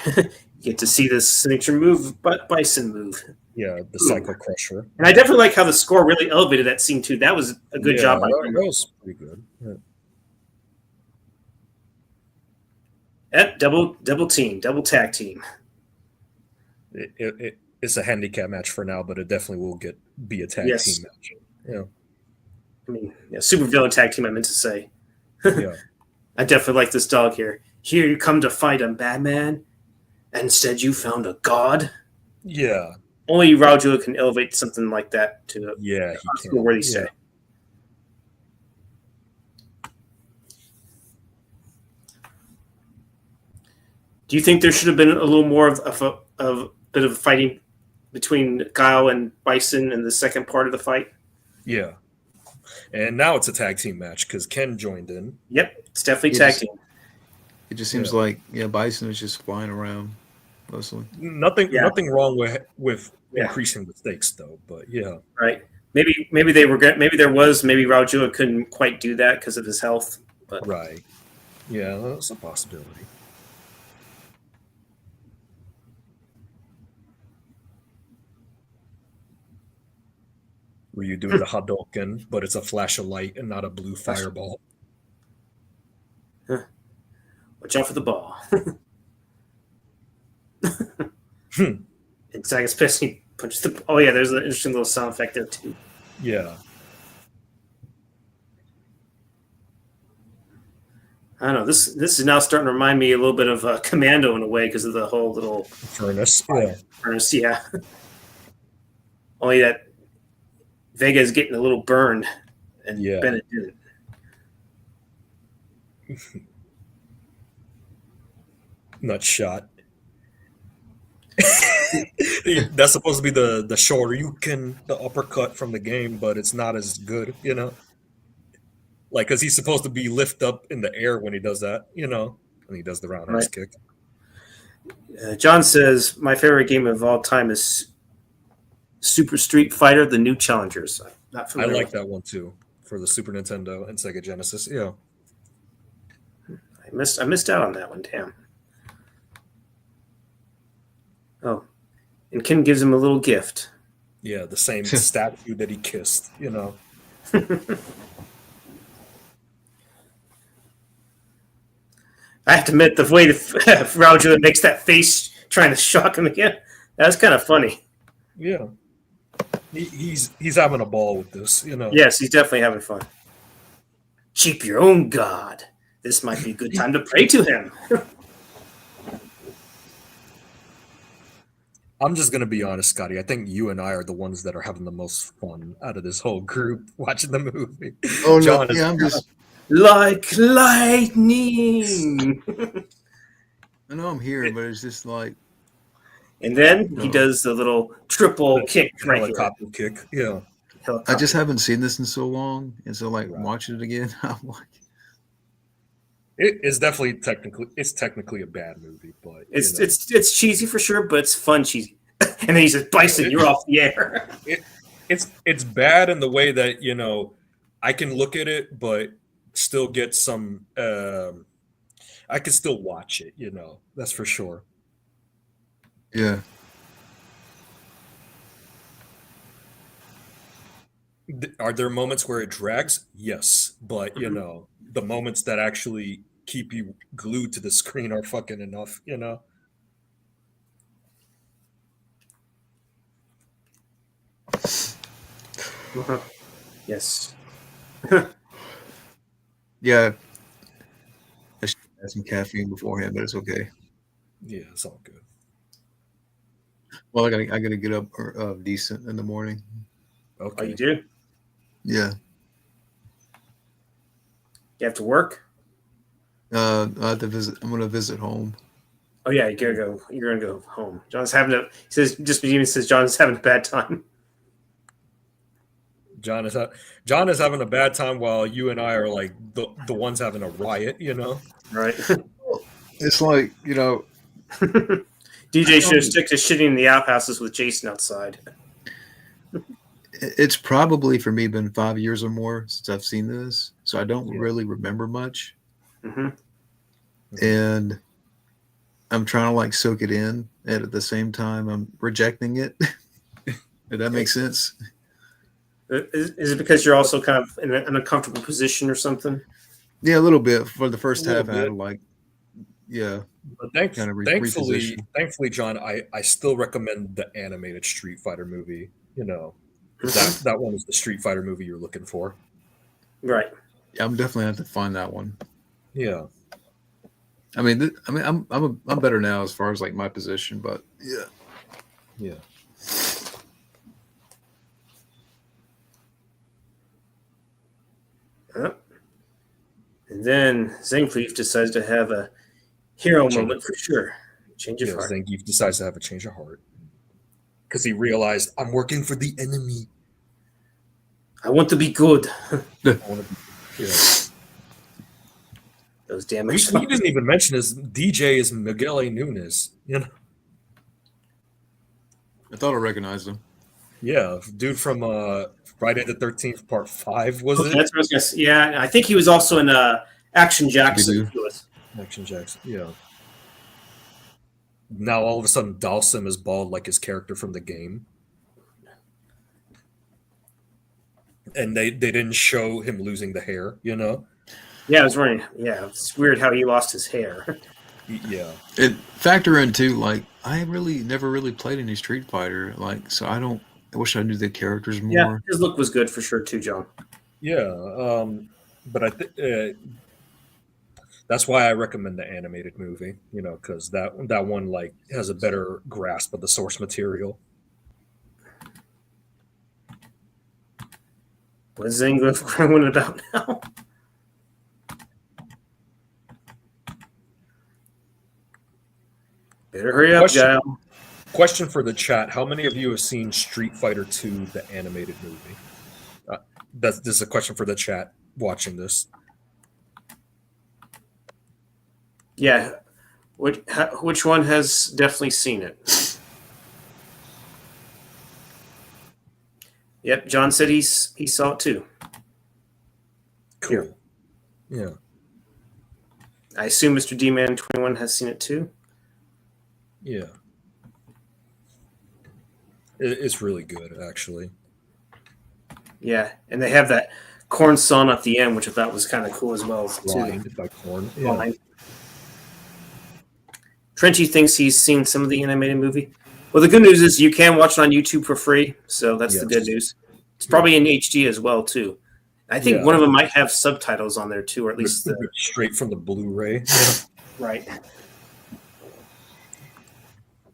You get to see this signature move, Bison move. Yeah, the Psycho Crusher. And I definitely like how the score really elevated that scene too. That was a good job by That him. was pretty good. Yeah. Yep, double team, double tag team. It's a handicap match for now, but it definitely will be a tag Yes. team match. Yeah, I mean, yeah, super villain tag team. I meant to say. yeah, I definitely like this dog here. Here you come to fight a bad man, and instead you found a god. yeah, Only Raul can elevate something like that to yeah. He a can. worthy Yeah. say. Do you think there should have been a little more of a bit of fighting between Guile and Bison in the second part of the fight? Yeah. And now it's a tag team match because Ken joined in. Yep, it's definitely Yeah, tag just- team. It just seems Yeah. like Bison was just flying around mostly. Nothing wrong with Yeah. increasing the stakes though. But yeah, Right? Maybe they were maybe there was maybe Raul couldn't quite do that because of his health. But right. Yeah, that's a possibility. Were you doing the Hadouken, but it's a flash of light and not a blue fireball? watch out for the ball. Hmm. And Sagas pissed. He punches the. Oh yeah, there's an interesting little sound effect there too. Yeah. I don't know. This is now starting to remind me a little bit of Commando in a way because of the whole little Furnace. Yeah. furnace. Yeah. Only that Vega is getting a little burned, and Yeah. Bennett didn't. Nut shot. That's supposed to be the Shoryuken, the uppercut from the game, but it's not as good, you know? Like, because he's supposed to be lift up in the air when he does that, you know? And he does the roundhouse kick. John says my favorite game of all time is Super Street Fighter: The New Challengers. I'm not I familiar like with that one too for the Super Nintendo and Sega Genesis. Yeah. I missed out on that one. Damn. Oh, and Ken gives him a little gift. Yeah, the same statue that he kissed, you know? I have to admit, the way Raul makes that face trying to shock him again, that's kind of funny. Yeah. He's having a ball with this, you know? Yes, he's definitely having fun. Cheap your own god. This might be a good time to pray to him. I'm just gonna be honest, Scotty. I think you and I are the ones that are having the most fun out of this whole group watching the movie. Oh no, John is- yeah, I'm just. Like lightning. I know I'm here, but it's just like And then he does the little triple kick right here. helicopter kick. Yeah. I just haven't seen this in so long, and so like Right. watching it again, I'm like, It's definitely technically a bad movie, but It's you know, it's cheesy for sure, but it's fun cheesy. And then he says, "Bison, you're off the air." it's bad in the way that, you know, I can look at it but still get some I can still watch it, you know. That's for sure. yeah. Are there moments where it drags? Yes, but you know, the moments that actually keep you glued to the screen are fucking enough. You know. Yes. Yeah, I should have had some caffeine beforehand, but it's okay. Yeah, it's all good. Well, I gotta get up decent in the morning. Oh, Okay. you do? Yeah. You have to work? I have to visit. I'm gonna visit home. Oh yeah, you're gonna go home. John's having a he says just even says John's having a bad time. John is having a bad time while you and I are like the ones having a riot. You know. Right. It's like DJ should stick to shitting in the outhouses with Jason outside. it's probably for me been 5 years or more since I've seen this, so I don't Yeah. really remember much, Mm-hmm. and I'm trying to like soak it in, and at the same time I'm rejecting it. If that makes sense. Is it because you're also kind of in an uncomfortable position or something? Yeah, a little bit. For the first A little half, I had to bit. like, yeah, But kind of thankfully, reposition. John, I still recommend the animated Street Fighter movie. You know, Mhm. that one is the Street Fighter movie you're looking for. Right. Yeah, I'm definitely have to find that one. Yeah. I mean, I'm better now as far as like my position, but yeah. Yeah. Yep. And then Zangief decides to have a hero Change. moment for sure. Change of Yeah, heart. Zangief decides to have a change of heart because he realized I'm working for the enemy. I want to be good. I want to be, yeah. Those damn We didn't even mention his DJ is Miguel A. Nunes. You know, I thought I recognized him. yeah, dude from Friday the 13th Part 5 was it? That's what I was gonna say. Yeah, I think he was also in Action Jackson. Scooby-Doo. Action Jackson. Yeah. Now all of a sudden Dalsum is bald like his character from the game. And they didn't show him losing the hair, you know? Yeah, I was wondering. Yeah, it's weird how he lost his hair. Yeah. It factor in too, like I really never really played any Street Fighter, like so I wish I knew the characters more. Yeah, his look was good for sure too, John. Yeah. But I think that's why I recommend the animated movie, you know, because that one like has a better grasp of the source material. What is Zangief growing about now? Better hurry up, Guile. Question for the chat: how many of you have seen Street Fighter 2, the animated movie? This is a question for the chat watching this. Yeah, which one has definitely seen it? Yep, John said he saw it too. Cool. Yeah. I assume Mr. D-Man 21 has seen it too. Yeah. It's really good, actually. Yeah, and they have that corn song at the end, which I thought was kind of cool as well. Blind by Korn. Yeah. Blind. Trenchy thinks he's seen some of the animated movie. Well, the good news is you can watch it on YouTube for free, so that's the good news. It's probably in HD as well too. I think one of them might have subtitles on there too, or at least straight from the Blu-ray. Right.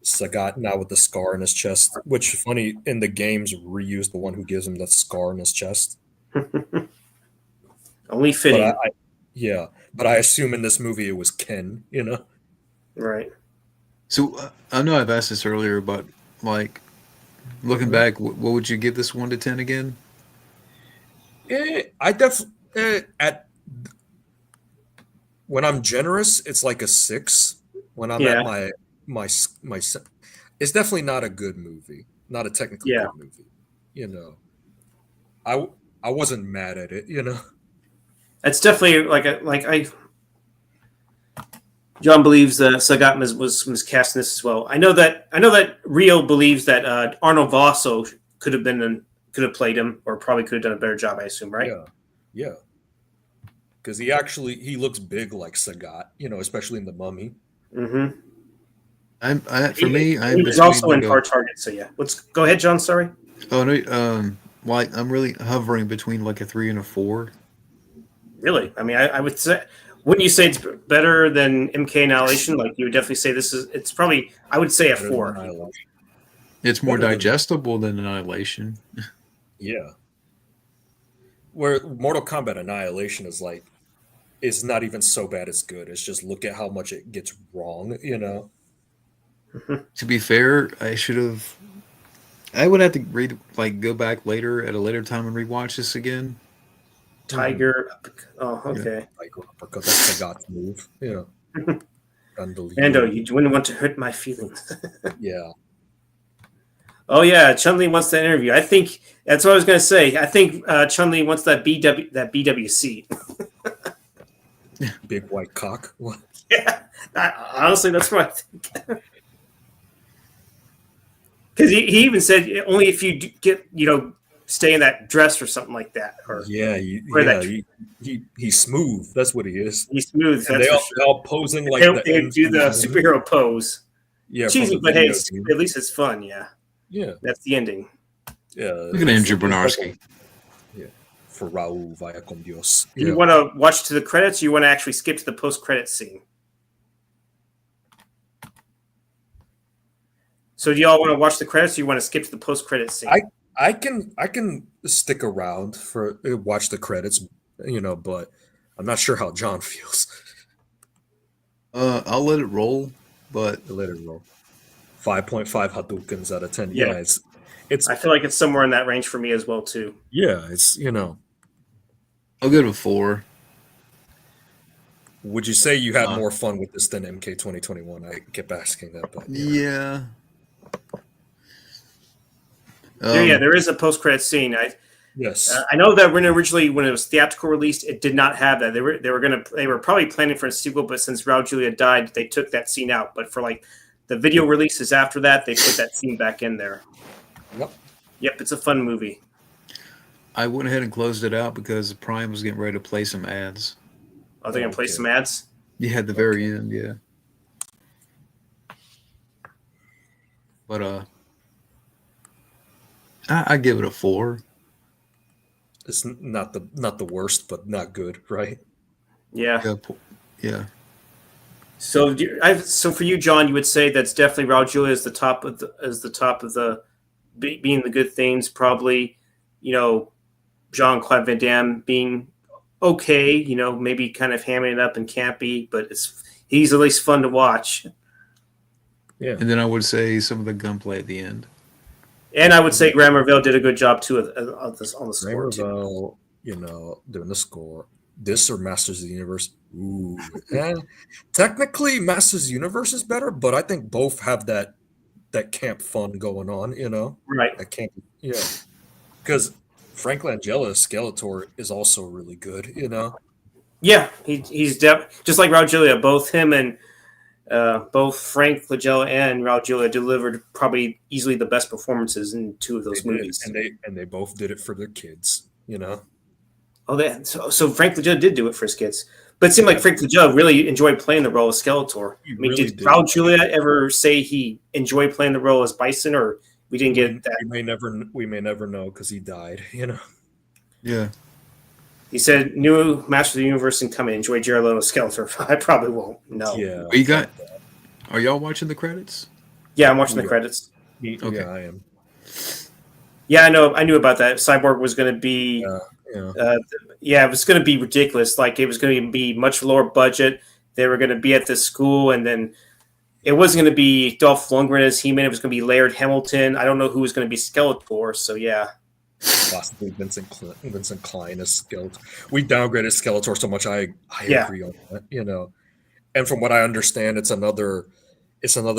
Sagat now with the scar in his chest, which funny in the games Ryu's the one who gives him that scar in his chest. Only fitting. But I assume in this movie it was Ken, you know? Right. So I know I've asked this earlier, but like looking back, what would you give this 1 to 10 again? I definitely at when I'm generous, it's like a 6. When I'm at my it's definitely not a good movie, not a technically good movie. You know, I wasn't mad at it. You know, it's definitely John believes that Sagat was miscast in this as well. I know that Rio believes that Arnold Vosso could have been could have played him, or probably could have done a better job. I assume, right? Yeah. Because he looks big like Sagat, especially in the Mummy. Mm-hmm. For me, He I'm was between also in like a. Hard Target. So yeah, let's go ahead, John. Sorry. Oh no, like I'm really hovering between like a 3 and a 4. Really, I mean, I would say, wouldn't you say it's better than MK Annihilation? Like, you would definitely say it's probably, I would say a Better than 4. Annihilation. It's more Better than digestible than Annihilation. Yeah. Where Mortal Kombat Annihilation is not even so bad it's good. It's just look at how much it gets wrong. To be fair, I would have to go back later at a later time and rewatch this again. Tiger. Oh, Yeah. okay. Like uppercut, that's Sagat's move. Yeah. Unbelievable. Mando, you wouldn't want to hurt my feelings. Yeah. Oh yeah, Chun Li wants that interview. I think that's what I was going to say. I think Chun Li wants that BWC. Big white cock. What? Yeah, honestly, that's what I think. Because he even said only if you get stay in that dress or something like that, or Yeah, he's smooth. That's what he is. he's smooth. And That's for they're sure. all posing like They do the superhero pose. Yeah, Cheesy, from the but hey, video game. at least it's fun. Yeah, Yeah. that's the ending. Yeah. Look at Andrew Bernarski. Yeah. For Raul via con Dios. Do you want to watch to the credits, or you want to actually skip to the post-credits scene? So do y'all want to watch the credits, or you want to skip to the post-credits scene? I can stick around for watch the credits, but I'm not sure how John feels. I'll let it roll, but Let it roll. 5.5 Hadoukens out of 10. Yeah. Yeah, it's I feel like it's somewhere in that range for me as well too. yeah, it's I'll go to 4. Would you say you had more fun with this than MK 2021? I kept asking that, but Yeah. There is a post-credits scene. yes. I know that when it was theatrical released, it did not have that. They were probably planning for a sequel, but since Raul Julia died, they took that scene out. But for the video releases after that, they put that scene back in there. Yep, it's a fun movie. I went ahead and closed it out because Prime was getting ready to play some ads. Are they gonna play some ads? Yeah, at the very end, yeah. But I give it a 4. It's not the worst, but not good, right? Yeah. Yeah. So for you, John, you would say that's definitely Raul Julia is the top of the being the good things. Probably, Jean-Claude Van Damme being okay. Maybe kind of hamming it up and campy, but he's at least fun to watch. Yeah. And then I would say some of the gunplay at the end. And I would say Graham Revell did a good job too on the score too. Revell, doing the score. This or Masters of the Universe? Ooh. And technically, Masters of the Universe is better, but I think both have that camp fun going on, Right. That camp, yeah. Because Frank Langella's Skeletor is also really good, Yeah, he's just like Raul Julia. Both him and both Frank Langella and Raul Julia delivered probably easily the best performances in two of those movies. And they both did it for their kids, Oh, so Frank Langella did do it for his kids, but it seemed like Frank Langella really enjoyed playing the role of Skeletor. Did Raul Julia ever say he enjoyed playing the role as Bison, or we didn't get that? We may never know because he died, Yeah. He said, "New Master of the Universe incoming. Enjoy Jared Leto's Skeletor." I probably won't. No. Yeah. Are y'all watching the credits? Yeah, I'm watching the credits. Okay. Yeah, I am. Yeah, I know. I knew about that. Cyborg was going to be. It was going to be ridiculous. Like, it was going to be much lower budget. They were going to be at this school, and then it wasn't going to be Dolph Lundgren as He-Man. It was going to be Laird Hamilton. I don't know who was going to be Skeletor. So yeah, possibly Vincent Klein as Skeletor. We downgraded Skeletor so much. I agree on that. And from what I understand, it's another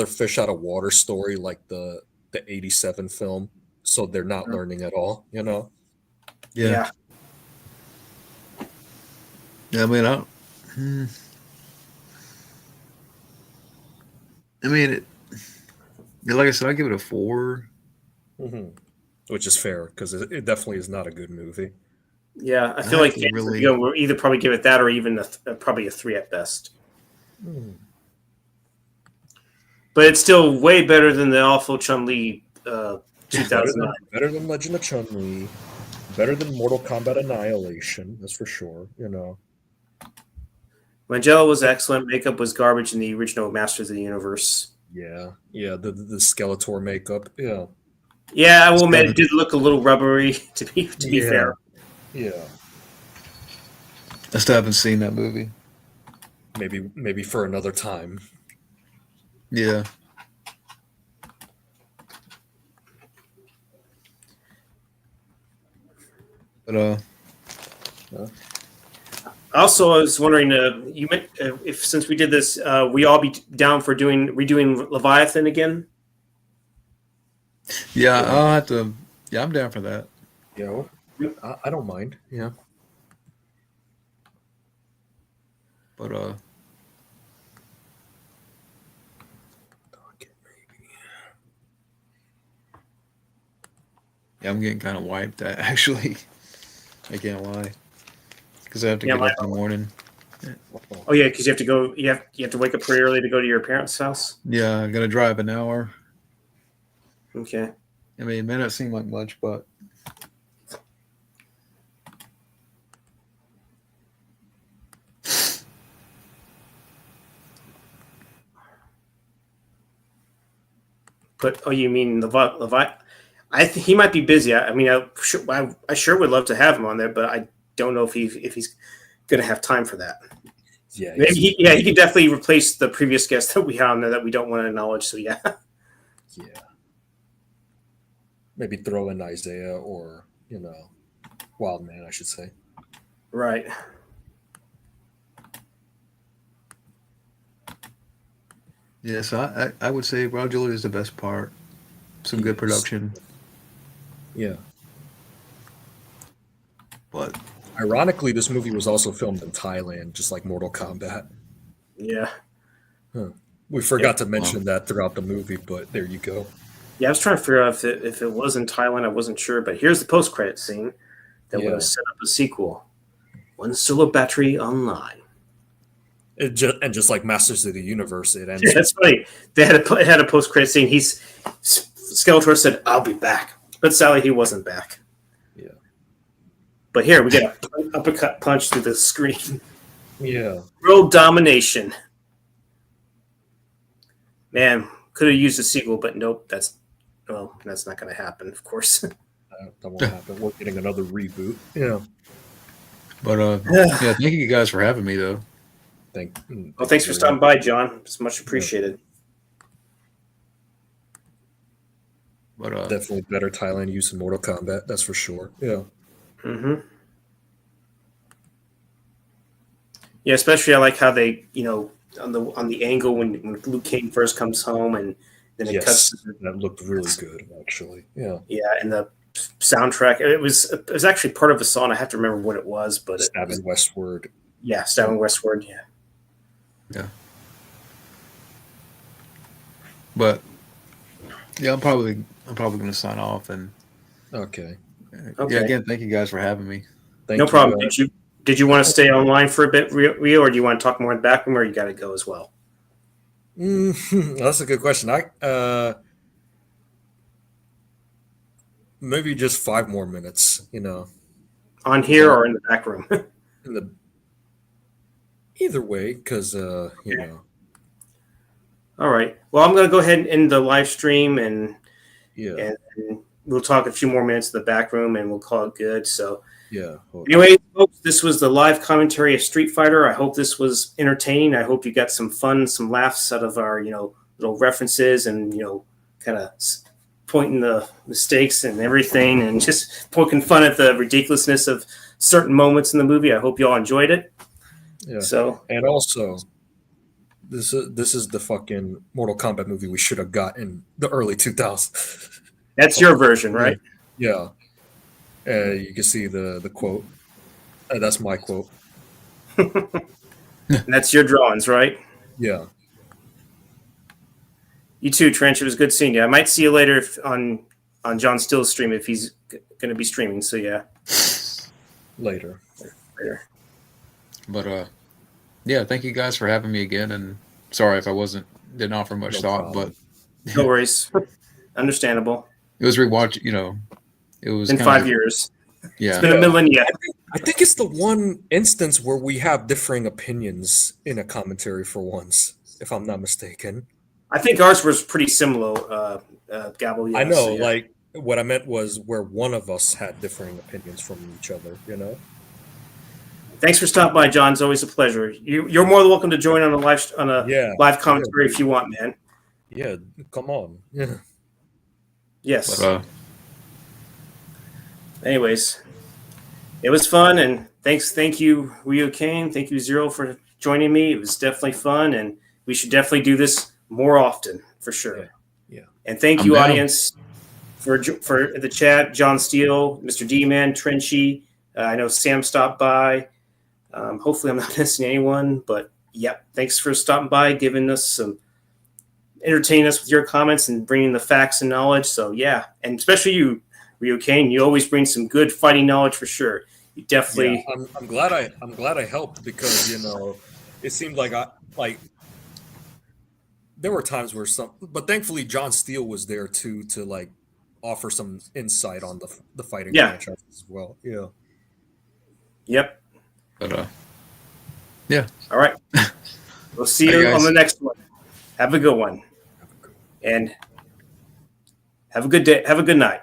fish out of water story, like the '87 film. So they're not learning at all. Yeah. I mean, like I said, I give it a 4. Mm-hmm. which is fair because it definitely is not a good movie. Yeah, I I feel have like to fans really- will either probably give it that or even probably a 3 at best. But it's still way better than the awful Chun-Li Better 2009. than Legend of Chun-Li, better than Mortal Kombat Annihilation, that's for sure. Langella was excellent. Makeup was garbage in the original Masters of the Universe. Yeah, the Skeletor makeup, yeah. Yeah, I will admit it did look a little rubbery. To be Yeah. fair, Yeah, I still haven't seen that movie. maybe for another time. Yeah. But also, I was wondering, you meant if since we did this, we all be down for redoing Leviathan again. yeah, I'll have to. Yeah, I'm down for that. Yeah, I don't mind. Yeah, But yeah, I'm getting kind of wiped. Actually, I can't lie, because I have to Yeah, get up in the morning. Oh yeah, because you have to go. You have to wake up pretty early to go to your parents' house. Yeah, I'm gonna drive an hour. Okay. I mean, it may not seem like much, but But you mean Levi? I think he might be busy. I mean, I sure would love to have him on there, but I don't know if he's going to have time for that. yeah, Maybe he could definitely replace the previous guest that we had on there that we don't want to acknowledge. So yeah, yeah. Maybe throw in Isaiah or Wildman, I should say. right. yeah. So I would say Raul Julia is the best part. Some good production, Yeah. but Ironically, this movie was also filmed in Thailand, just like Mortal Kombat. Yeah, We forgot to mention that throughout the movie, but there you go. yeah. I was trying to figure out if it was in Thailand. I wasn't sure, but here's the post-credit scene that would Yeah. have set up a sequel. One solar battery online. And just like Masters of the Universe, it ends. Yeah, that's funny. It had a post-credit scene. Skeletor said, "I'll be back," but Sally, he wasn't back. Yeah. But here we get an uppercut punch through the screen. Yeah. World domination. Man, could have used a sequel, but nope. That's not going to happen. Of course. That won't happen. We're getting another reboot. Yeah. yeah. Thank you guys for having me, though. Well, thanks for stopping by, John. It's much appreciated. But Definitely better Thailand use in Mortal Kombat. That's for sure. Yeah. Mm-hmm. Yeah, especially I like how they, on the angle when Luke Cage first comes home and then it cuts. That looked really good, actually. Yeah. Yeah, and the soundtrack. It was actually part of a song. I have to remember what it was, but Stabbing Westward. Yeah, Stabbing Westward. Yeah. yeah. But yeah, I'm probably gonna sign off and. Okay. Okay. Yeah. Again, thank you guys for having me. Thank No you, problem. Did you want to stay online for a bit, Rio, or do you want to talk more in the back room, or you got to go as well? That's a good question. Maybe just 5 more minutes. On here or in the back room? In the either way, because All right. Well, I'm going to go ahead and end the live stream, and we'll talk a few more minutes in the back room, and we'll call it good. So. Yeah. Anyway, folks, this was the live commentary of Street Fighter. I hope this was entertaining. I hope you got some fun, some laughs out of our, little references and, kind of pointing the mistakes and everything and just poking fun at the ridiculousness of certain moments in the movie. I hope you all enjoyed it. Yeah. So, and also, this is the fucking Mortal Kombat movie we should have got in the early 2000s. That's your version, right? Yeah. You can see the quote. That's my quote. That's your drawings, right? Yeah. You too, Trench. It was good seeing you. I might see you later on on John Steele's stream if he's going to be streaming. So yeah, later. But yeah, thank you guys for having me again. And sorry if I didn't offer much No thought, problem. but no worries, understandable. it was rewatch. It was In kinda- 5 years, Yeah, it's been a millennia. I think it's the one instance where we have differing opinions in a commentary for once, if I'm not mistaken. I think ours was pretty similar, Gabbo. Yeah, I know, so, yeah. like what I meant was where one of us had differing opinions from each other. Thanks for stopping by, John. It's always a pleasure. You're more than welcome to join on a Yeah, live commentary if you want, man. yeah. Come on. Yeah. Yes. but Anyways, it was fun, and thank you, Ryu Kang. Thank you, Zero, for joining me. It was definitely fun, and we should definitely do this more often for sure. Yeah. And thank I'm you, down. audience, for the chat. John Steele, Mr. D-Man, Trenchy. I know Sam stopped by. Hopefully, I'm not missing anyone, but yeah, thanks for stopping by, giving us entertaining us with your comments and bringing the facts and knowledge. So yeah, and especially you, Ryu Kang, you always bring some good fighting knowledge for sure. You definitely. Yeah, I'm glad I helped because it seemed like there were times where but thankfully John Steele was there too to like offer some insight on the fighting franchise as well. Yeah. Yep. but All right. We'll see Hey, you guys. on the next one. Have a good one. And have a good day. Have a good night.